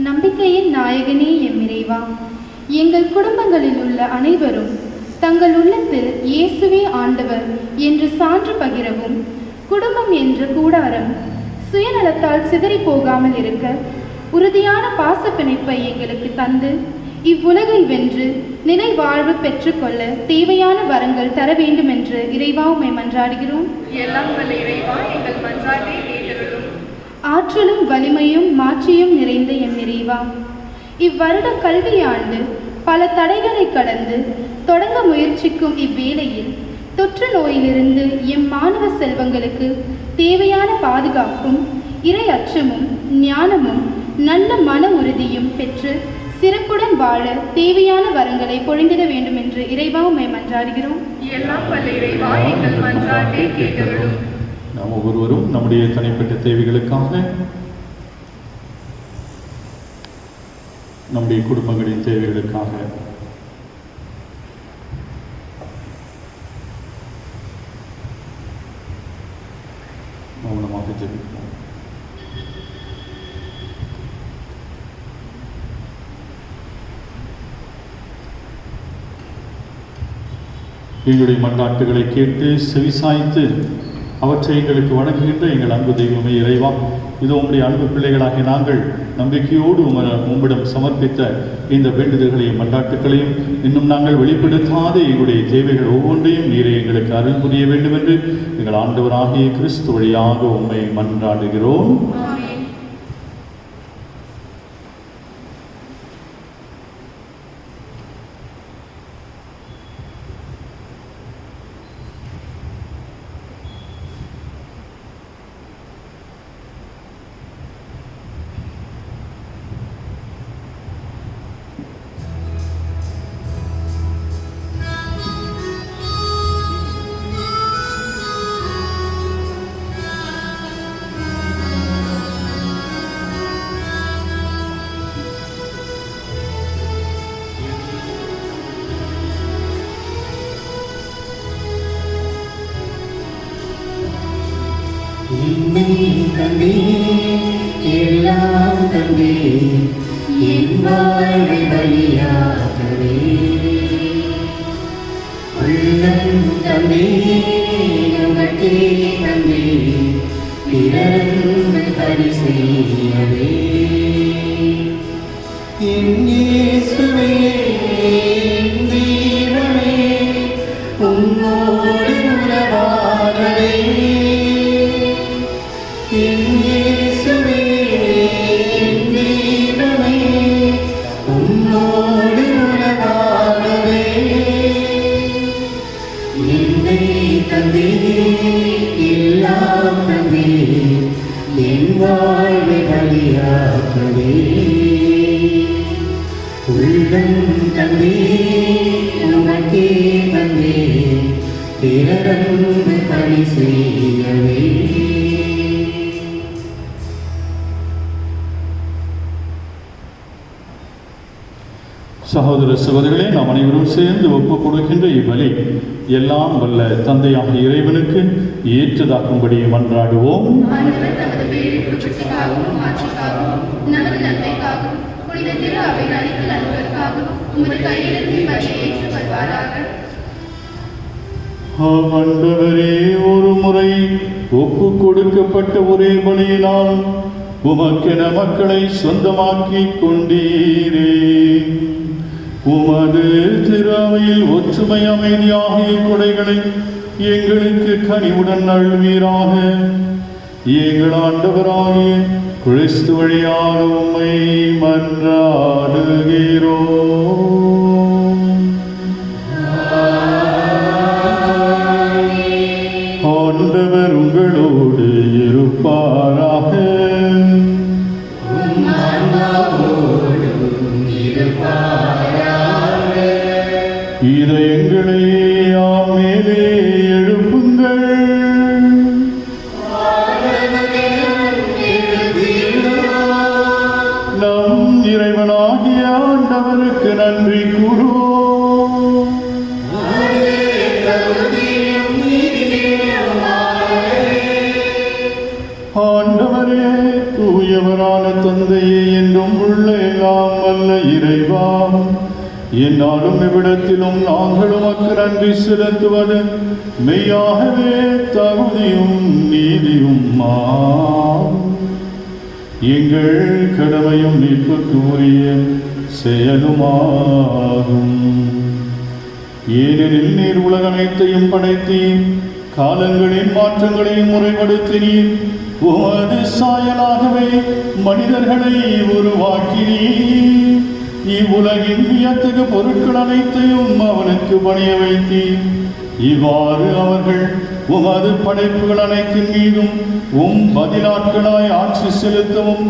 S7: நம்பிக்கையின் நாயகனே எம் இறைவா, எங்கள் குடும்பங்களில் உள்ள அனைவரும் தங்கள் உள்ளத்தில் இயேசுவே ஆண்டவர் என்று சான்று பகிரவும், குடும்பம் என்ற கூடாரம் சுயநலத்தால் சிதறி போகாமல் இருக்க உறுதியான பாச பிணைப்பை எங்களுக்கு தந்து இவ்வுலகை வென்று நிலை வாழ்வு பெற்றுக்கொள்ள தேவையான வரங்கள் தர வேண்டும் என்று இறைவா உம்மை மன்றாடுகிறோம்.
S6: எல்லாம் வல்ல இறைவா எங்கள் மன்றாட்டை கேட்டருளும்.
S7: ஆற்றலும் வலிமையும் மாட்சியும் நிறைந்த எம் இறைவா, இவ்வருட கல்வியாண்டு பல தடைகளை கடந்து தொடங்க முயற்சிக்கும் இவ்வேளையில் தொற்று நோயிலிருந்து எம் மாணவ செல்வங்களுக்கு தேவையான பாதுகாப்பும் இறை அச்சமும் ஞானமும் நல்ல மன உறுதியும் பெற்று சிறப்புடன் வாழ தேவையான வரங்களை பொழிந்திட வேண்டும் என்று இறைவா உம்மை மன்றாடுகிறோம்.
S6: எல்லாம் வல்ல இறைவா எங்கள் மன்றாட்டை கேட்டருளும்.
S1: நாம் ஒவ்வொருவரும் நம்முடைய தனிப்பட்ட தேவைகளுக்காக, நம்முடைய குடும்பங்களின் தேவைகளுக்காக மௌனமாக ஜெபிப்போம். எங்களுடைய மன்றாட்டுகளை கேட்டு செவிசாய்த்து அவற்றை எங்களுக்கு வழங்குகின்ற எங்கள் அன்பு தெய்வமே இறைவா, இது உம்முடைய அன்பு பிள்ளைகளாகிய நாங்கள் நம்பிக்கையோடு உம்மிடம் சமர்ப்பித்த இந்த வேண்டுதல்களையும் மன்றாட்டுகளையும் இன்னும் நாங்கள் வெளிப்படுத்தாத எங்களுடைய தேவைகள் ஒவ்வொன்றையும் நீரை எங்களுக்கு அருள் புரிய வேண்டும் என்று எங்கள் ஆண்டவராகிய கிறிஸ்து வழியாக உம்மை மன்றாடுகிறோம்.
S2: தந்தே எல்லாம் தந்தே என் வாழ்வை பலியாகவே உள்ளம் தந்தே உமக்கே நன்றி பிறந்து பணி செய்யவே என் இயேசுவே என் ஜீவனே உம்மோடு உறவாடவே என் இயேசுவே என் ஜீவனே உம்மோடு உறவாடவே என்னை தந்தே எல்லாம் தந்தே என் வாழ்வை பலியாக்கவே உள்ளம் தந்தே உமக்கே தந்தே பிறரன்பு பணி செய்யவே
S1: சகோதர சகோதரிகளே, நாம் அனைவரும் சேர்ந்து ஒப்புக் கொடுக்கின்ற இவ்வழி எல்லாம் வல்ல தந்தையாக இறைவனுக்கு ஏற்றதாக்கும்படி மன்றாடுவோம்.
S7: ஆண்டவர் தமது பேரின் புகழ்ச்சிக்காகவும் மாட்சிக்காகவும் நமது நன்மைக்காகவும் புனித திரு அவை அனைத்து நலன்களுக்காகவும் உமது கையிலிருந்து பற்றி ஏற்று வருவாராக.
S1: ஆண்டவரே, ஒரு முறை ஒப்புக் கொடுக்கப்பட்ட ஒரே பலியினால் உமக்கென மக்களை சொந்தமாக்கி கொண்டீரே. உமது திரு அவையில் ஒற்றுமை அமைதி ஆகிய கொடைகளை எங்களுக்கு கனிவுடன் அள்வீராக. எங்கள் ஆண்டவராகிய கிறிஸ்து வழியாக உம்மை மன்றாடுகிறோம். ஆண்டவர் உங்களோடு இருப்பாராக. இதயங்களை மேலே எழுப்புங்கள். நம் இறைவனாகிய ஆண்டவருக்கு நன்றி கூறுவோம். ஆண்டவரே, தூயவரான தந்தையே, என்றும் உள்ள எல்லாம் வல்ல இறைவா, என்னாலும் இவ்விடத்திலும் நாங்கள் உமக்கு நன்றி செலுத்துவது மெய்யாகவே தகுதியும் நீதியும் எங்கள் கடமையும் நீக்குரிய செயலுமாகும். ஏனெனில் நீர் உலகனைத்தையும் படைத்தீர், காலங்களின் மாற்றங்களையும் முறைப்படுத்தினீர். உமது சாயலாகவே மனிதர்களை உருவாக்கினீர். இவ்வுலகின் வியத்தகு பொருட்கள் அனைத்தையும் அவனுக்கு பணிய வைத்தீர். இவ்வாறு அவர்கள் உமது படைப்புகள் அனைத்தின் மீதும் பதிலாட்களாய் ஆட்சி செலுத்தவும்,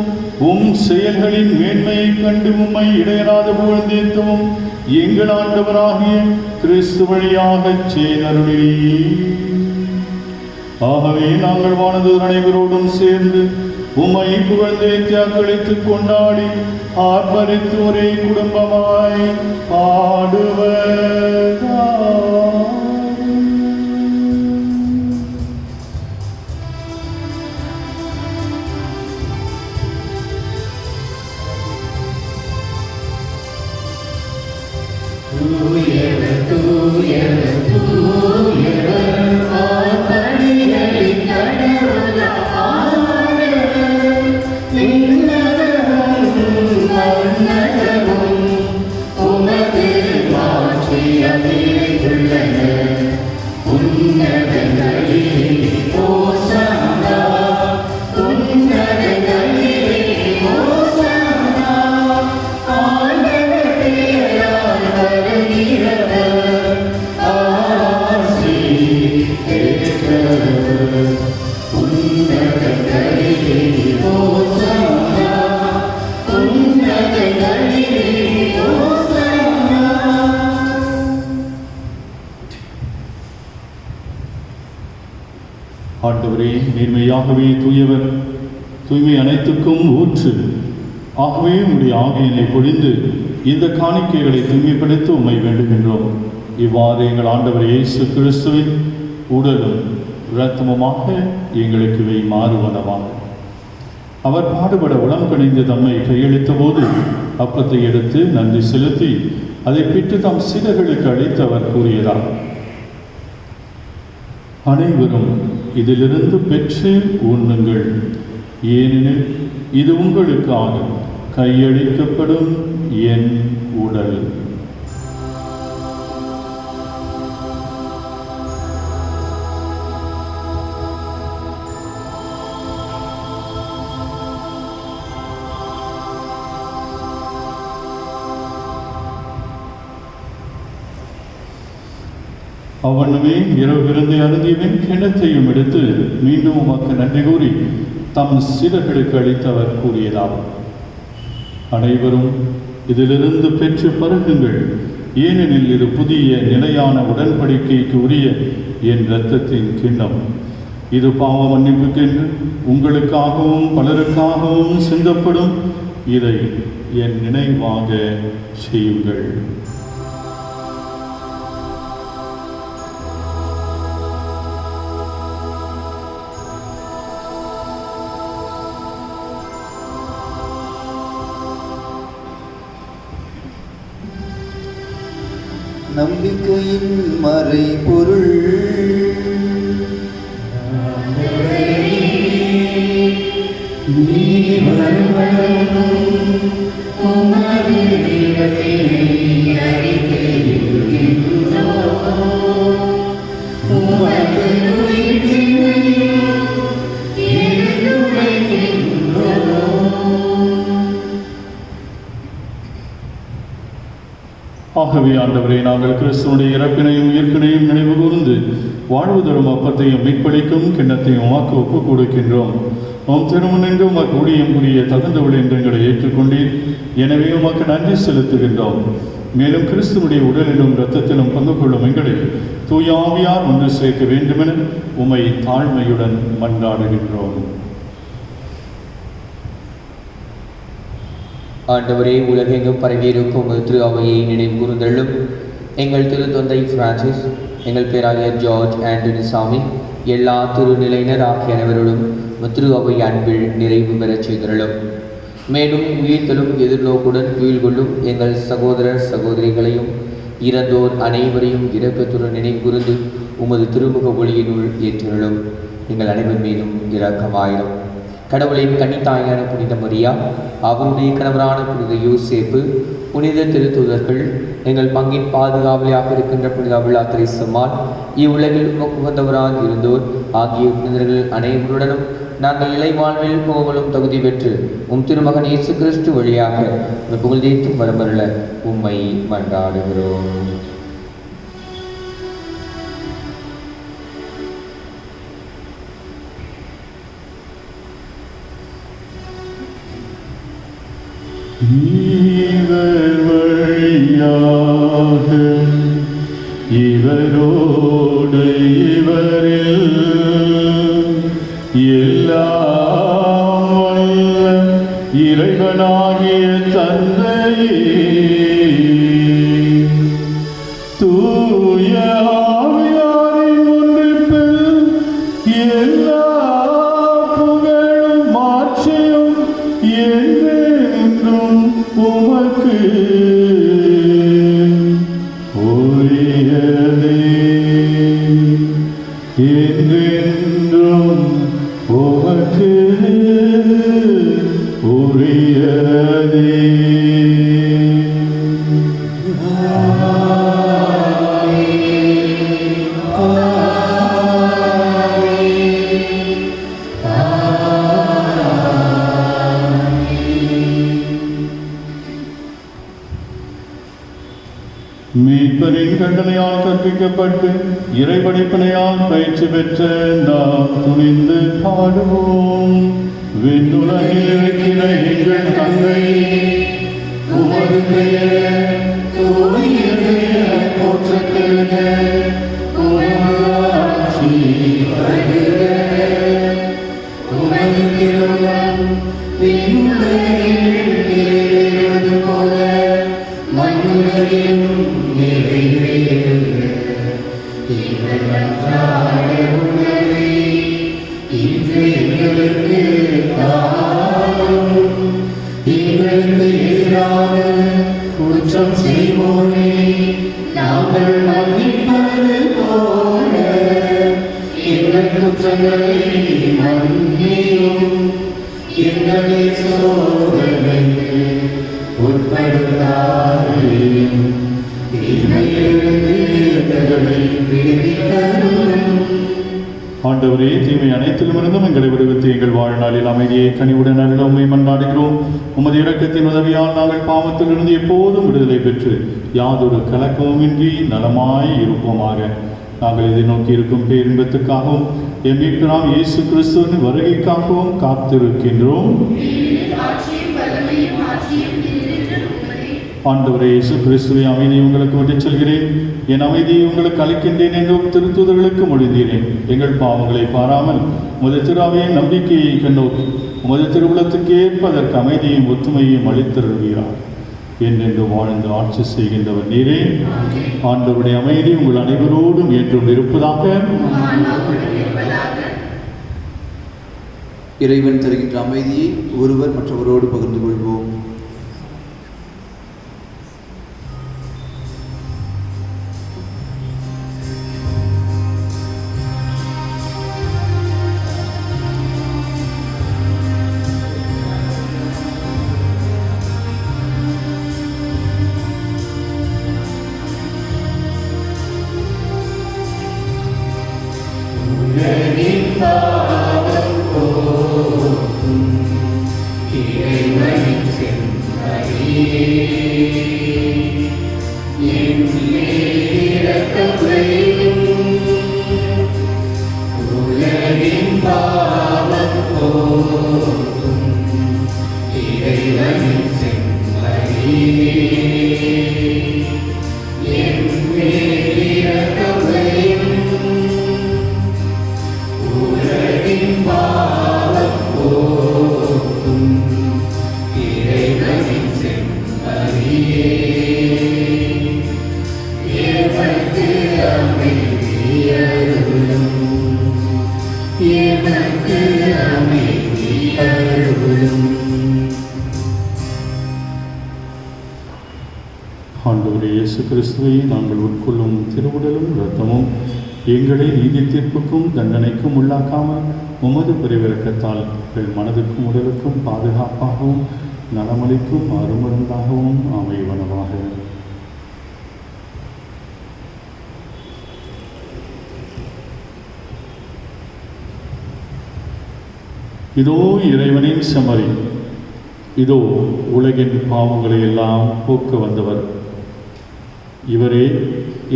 S1: செயல்களின் மேன்மையை கண்டு உம்மை இடையராது புகழ்ந்தேத்தவும் எங்கள் ஆண்டவராகிய கிறிஸ்து வழியாகச் செய்தருளீர். ஆகவே நாங்கள் வானதூதர் அனைவரோடும் சேர்ந்து உம்மை புகழ்ந்தேத்தி அக்களித்துக் கொண்டாடி ஆர்ப்பரித்து ஒரே குடும்பமாய் பாடுவதாய்.
S2: தூயவர் தூயவர் தூயவர் ஆர்ப்பரிகளின் கடவுள் ஆண்டவர். விண்ணகமும் மண்ணகமும் உமது மாட்சியால் நிறைந்துள்ளன. உன்னதங்களிலே ஓசானா, உன்னதங்களிலே ஓசானா. ஆண்டவர் பெயரால் வருகிறவர் ஆசி பெற்றவர். உன்னதங்களிலே ஓசானா, உன்னதங்களிலே ஓசானா.
S1: ஆண்டவரே, நீர்மையாகவே தூயவர், தூய்மை அனைத்துக்கும் ஊற்று. ஆகவே உம்முடைய ஆவியினை பொழிந்து இந்த காணிக்கைகளை தூய்மைப்படுத்த உம்மை வேண்டுகின்றோம். இவ்வாறு எங்கள் ஆண்டவர் இயேசு கிறிஸ்துவின் உடலும் இரத்தமுமாக எங்களுக்கு இவை மாறுவனவாக. அவர் பாடுபட உளம் கணிந்து தம்மை கையளித்த போது அப்பத்தை எடுத்து நன்றி செலுத்தி அதை பிட்டு தம் சீடர்களுக்கு அளித்து அவர் கூறியதார்: அனைவரும் இதிலிருந்து பெற்று உண்ணுங்கள். ஏனெனில் இது உங்களுக்காக கையளிக்கப்படும் என் உடல். அவ்வண்ணமே இரவு விருந்தை அருந்தியவன் கிணத்தையும் எடுத்து மீண்டும் உமக்கு நன்றி கூறி தம் சீடர்களுக்கு அளித்தவர் கூறியதாகும். அனைவரும் இதிலிருந்து பெற்று பருகுங்கள். ஏனெனில் இது புதிய நிலையான உடன்படிக்கைக்கு உரிய என் இரத்தத்தின் கிண்ணம். இது பாவ மன்னிப்புக்கென்று உங்களுக்காகவும் பலருக்காகவும் சிந்தப்படும். இதை என் நினைவாக செய்யுங்கள்.
S5: நம்பிக்கையின் மறைபொருள்.
S1: ஆகவே ஆண்டவரே, நாங்கள் கிறிஸ்துவனுடைய இறப்பினையும் உயிர்ப்பினையும் நினைவு கூர்ந்து வாழ்வு தரும் அப்பத்தையும் மீட்பளிக்கும் கிண்ணத்தையும் உமக்கு ஒப்புக் கொடுக்கின்றோம். உம் திருமுன்னின்று உமக்கு ஊழியம் புரிய தகுந்தவள் என்று எங்களை ஏற்றுக்கொண்டீர். எனவே உமக்கு நன்றி செலுத்துகின்றோம். மேலும் கிறிஸ்துவனுடைய உடலிலும் இரத்தத்திலும் பங்கு கொள்ளும் எங்களை தூய ஆவியார் ஒன்று சேர்க்க வேண்டுமென உம்மை தாழ்மையுடன் மன்றாடுகின்றோம்.
S8: ஆண்டவரே, உலகெங்கும் பரவியிருக்கும் திரு அவையை நினைவு கூர்ந்தள்ளும். எங்கள் திருத்தந்தை பிரான்சிஸ், எங்கள் பேராயர் ஜார்ஜ் ஆண்டனி சாமி, எல்லா திருநிலையினர் ஆகிய அனைவரோடும் திரு அவை அன்பில் நிறைவு பெறச் செய்தருளும். மேலும் உயிர்த்தலும் எதிர்நோக்குடன் துயில் கொள்ளும் எங்கள் சகோதரர் சகோதரிகளையும் இறந்தோர் அனைவரையும் இரக்கத்துடன் நினைவு கூர்ந்து உமது திருமுக ஒளியினுள் ஏற்றருளும். எங்கள் அனைவர் மீதும் இரக்கமாயிரும். கடவுளின் கன்னித்தாயான புனித மரியா, அவருடைய கணவரான புனித யோசேப்பு, புனித திருத்தூதர்கள், எங்கள் பங்கின் பாதுகாவலியாக இருக்கின்ற புனித அபிலாத்திரை சம்மான், இவ்வுலகில் உகந்தவராக இருந்தோர் ஆகிய புனிதர்கள் அனைவருடனும் நாங்கள் நிலை வாழ்வில் புகழும் தகுதி பெற்று உம் திருமகன் இயேசு கிறிஸ்து வழியாக புகழ்ந்தேத்தும் வரமருள உம்மை மன்றாடுகிறோம்.
S1: இவர் வழியாக இவரோடு இவரில் எல்லாம் வல்ல இறைவனாகிய தந்தையே, தூய ஆவியாரின் ஒன்றிப்பில் எல்லா புகழும் மாட்சியும் என்றென்றும் உமக்கு உரியதே. என்றென்றும் உமக்கு உரியதே. மீட்பரின் கட்டளையால் கற்பிக்கப்பட்டு இறைபடைப்பினையால் பயிற்சி பெற்ற நாம் துணிந்து பாடுவோம். விண்ணுலகில் இருக்கிற எங்கள் தந்தை,
S2: உமது பெயர் தூயது எனப் போற்றப்படுக. உமது ஆட்சி வருக. உமது திருவுளம் விண்ணுலகில் நிறைவேறுவது போல மண்ணுலகிலும் நிறைவேறுக. எங்கள் அன்றாட உணவை இன்று எங்களுக்கு தாரும். எங்களுக்கு எதிராக குற்றம் செய்வோரை நாங்கள் மன்னிப்பது போல எங்கள் குற்றங்களை தீமையிலிருந்து எங்களை விடுவித்தருளும்.
S1: ஆண்டவரே, தீமை அனைத்திலுமிருந்தும் எங்களை விடுவித்து எங்கள் வாழ்நாளில் அமைதியை கனிவுடன் அருள உம்மை மன்றாடுகிறோம். உமது இரக்கத்தின் உதவியால் நாங்கள் பாவத்திலிருந்து எப்போதும் விடுதலை பெற்று யாதொரு கலக்கமுமின்றி நலமாய் இருப்போமாக. நாங்கள் இதை நோக்கி இருக்கும் பேரின்பத்துக்காகவும் எம் மீட்பராம் இயேசு கிறிஸ்துவின் வருகைக்காகவும் காத்திருக்கின்றோம். ஆண்டவரே இயேசு கிறிஸ்துவை, அமைதியை உங்களுக்கு விட்டுச் செல்கிறேன், என் அமைதியை உங்களுக்கு அளிக்கின்றேன் என்றும் திருத்துதர்களுக்கு மொழிந்தீரேன். எங்கள் பாவங்களை பாராமல் உமது திருவையின் நம்பிக்கையை கண்ணோக்கி உமது திருவுளத்துக்கு ஏற்ப அதற்கு அமைதியையும் ஒற்றுமையையும் அளித்தருள்வீரார். என்றென்று வாழ்ந்து ஆட்சி செய்கின்றவர் நீரே. ஆண்டவருடைய அமைதி உங்கள் அனைவரோடும் என்றும் இருப்பதாக.
S9: இறைவன் தருகின்ற அமைதியை ஒருவர் மற்றவரோடு பகிர்ந்து கொள்வோம்.
S1: ஆண்டவரே இயேசு கிறிஸ்துவை, நாங்கள் உட்கொள்ளும் திருவுடலும் இரத்தமும் எங்களை நீதி தீர்ப்புக்கும் தண்டனைக்கும் உள்ளாக்காமல் உமது பெருவிரக்கத்தால் எங்கள் மனதுக்கும் உடலுக்கும் பாதுகாப்பாகவும் நலமளிக்கும் அருமருந்தாகவும் அமைவனவாக. இதோ இறைவனின் செம்மறி, இதோ உலகின் பாவங்களை எல்லாம் போக்க வந்தவர். இவரே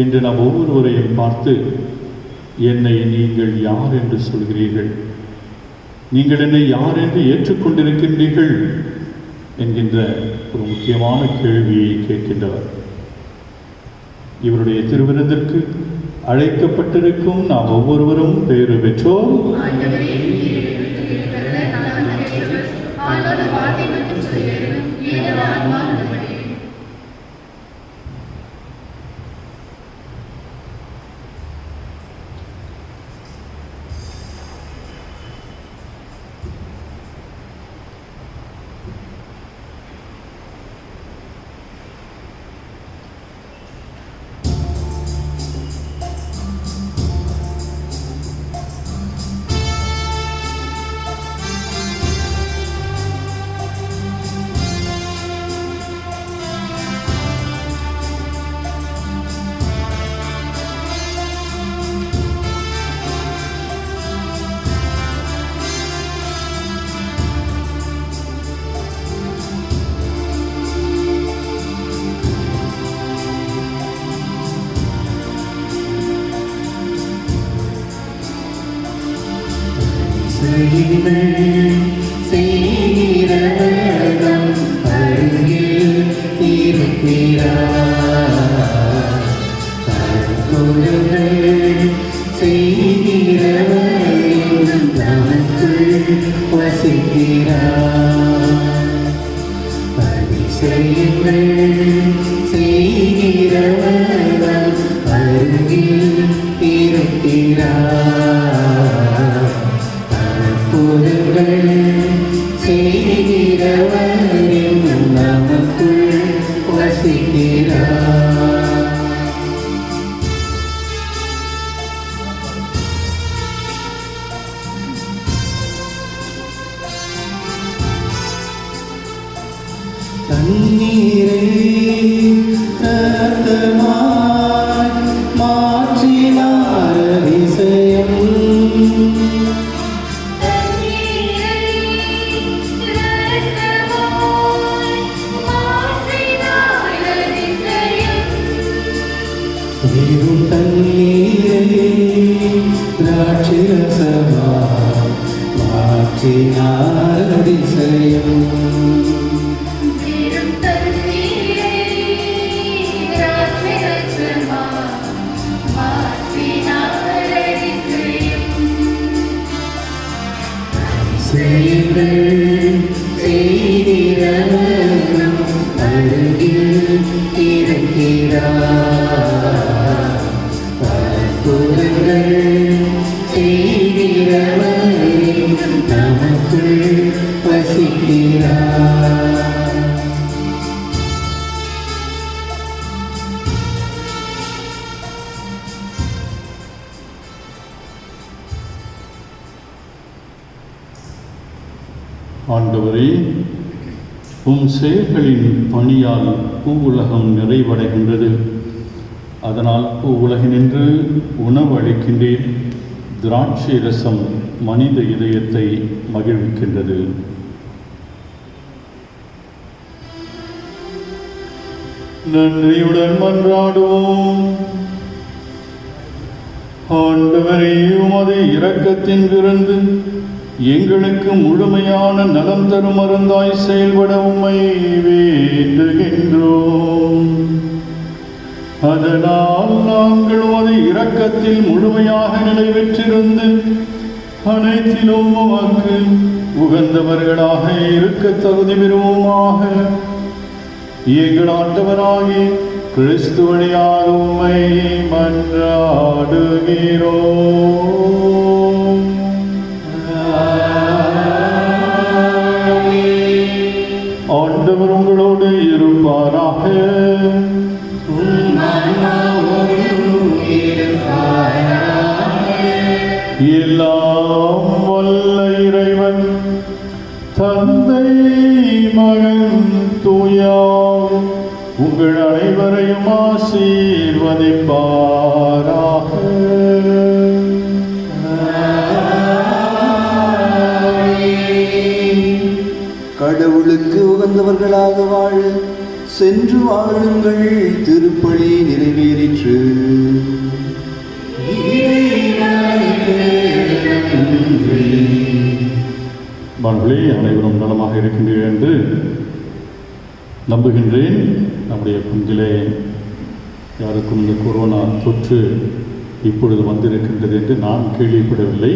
S1: இன்று நாம் ஒவ்வொருவரையும் பார்த்து, என்னை நீங்கள் யார் என்று சொல்கிறீர்கள், நீங்கள் என்னை யார் என்று ஏற்றுக்கொண்டிருக்கின்றீர்கள் என்கின்ற ஒரு முக்கியமான கேள்வியை கேட்கின்றவர். இவருடைய திருவிருந்திற்கு அழைக்கப்பட்டிருக்கும் நாம் ஒவ்வொருவரும் பேறு பெற்றோம்.
S2: செய்கிறவர்தம் அருகில் இருக்கிறார். அருட்கொடைகள் செய்கிறவரும் நமக்குள் வசிக்கிறார். அதிசயங்கள் செய்கிறவர்தம் அருகில் இருக்கிறார். அற்புதங்கள் செய்கிறவரும் நமக்குள் வசிக்கிறார். நீரும் தண்ணீரை திராட்சரசமா மாற்றினார் அதிசயம். செய்திரவனும் அருகில் இருக்கிறார். அற்புதங்கள் செய்திரவனும் நமக்குள் வசிக்கிறார்.
S1: ஆண்டவரே, உம் செயல்களின் பணியால் பூவுலகம் நிறைவடைகின்றது. அதனால் பூவுலகினின்று உணவு அளிக்கின்றேன். திராட்சை ரசம் மனித இதயத்தை மகிழ்விக்கின்றது. நன்றியுடன் மன்றாடுவோம். ஆண்டவரே, உமது இரக்கத்தின் விருந்து எங்களுக்கு முழுமையான நலம் தரும் மருந்தாய் செயல்பட உம்மை வேண்டுகின்றோம். அதனால் நாங்கள் உமது இரக்கத்தில் முழுமையாக நிலை பெற்றிருந்து அனைத்திலும் உமக்கு உகந்தவர்களாக இருக்க தகுதி பெறுவோமாக. எங்கள் ஆண்டவராகிய கிறிஸ்து வழியாக உம்மை மன்றாடுகிறோம். ஆண்டவர் உங்களோடு இருப்பாராக. எல்லாம் வல்ல இறைவன் தந்தை மகன் தூயார் உங்கள் அனைவரையும் ஆசீர்வதிப்பாராக.
S9: கடவுளுக்கு உகந்தவர்களாக வாழ சென்று வாழுங்கள். திருப்பலி நிறைவேறிற்று.
S1: மகளே, அனைவரும் நலமாக இருக்கின்றீர்கள் என்று நம்புகின்றேன். நம்முடைய பங்கிலே யாருக்கும் இந்த கொரோனா தொற்று இப்பொழுது வந்திருக்கின்றது என்று நான் கேள்விப்படவில்லை.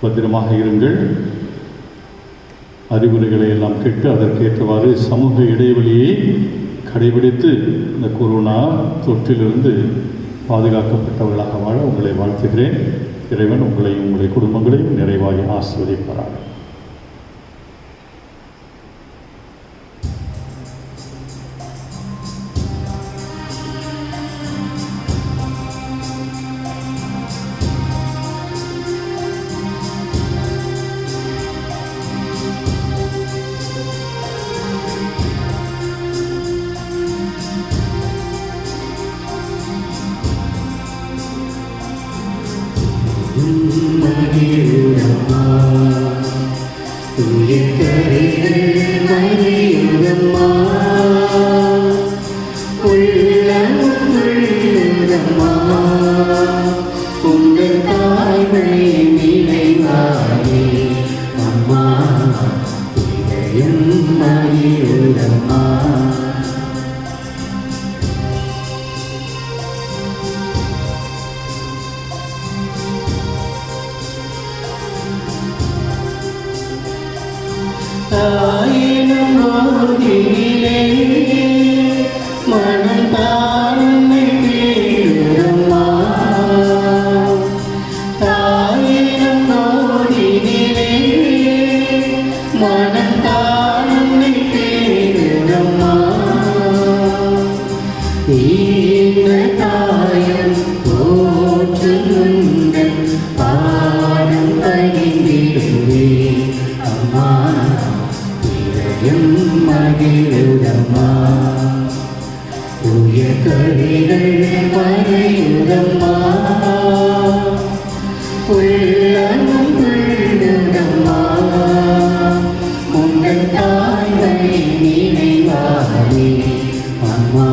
S1: பத்திரமாக இருங்கள். அறிவுரைகளை எல்லாம் கேட்டு அதற்கேற்றவாறு சமூக இடைவெளியை கடைபிடித்து இந்த கொரோனா தொற்றிலிருந்து பாதுகாக்கப்பட்டவர்களாக வாழ உங்களை வாழ்த்துகிறேன். இறைவன் உங்களையும் உங்களுடைய குடும்பங்களையும் நிறைவாக ஆசீர்வதிப்பாராக.
S2: மகிழம்மா உயர்கரைகள் மறையுதம்மா உள்ளம் உள்ளதம்மா உங்கள் தாய்மை நினைவாரே அம்மா இதயம் மகிழுதம்மா. தாயினும் போதிலே மனம் தாழ்மை தேடுதம்மா. தாயினும் போதிலே மனம் தாழ்மை தேடுதம்மா. ஈன தாயம் போற்றுங்கள் பாடம் பகிர்ந்திடுவே அம்மா மகிழுதம்மா. உயர்கரைகள் மறையுதம்மா உள்ளம் உள்ளதம்மா உங்கள் தாய்மை நினைவாரே அம்மா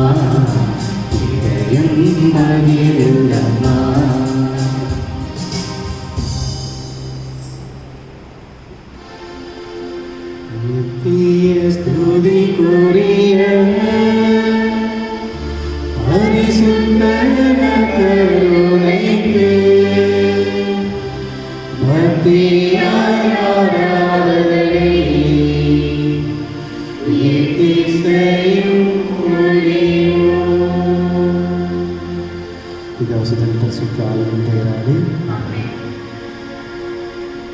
S2: இதயம் மகிழுதம்மா நித்திய ஸ்துதிக்குரிய பரிசுத்த கருணைக்கு பக்தியாய் ஆராதனை எத்திசையும் புரிவோம். பிதாசுதன் பரிசுத்த ஆவியின் பெயராலே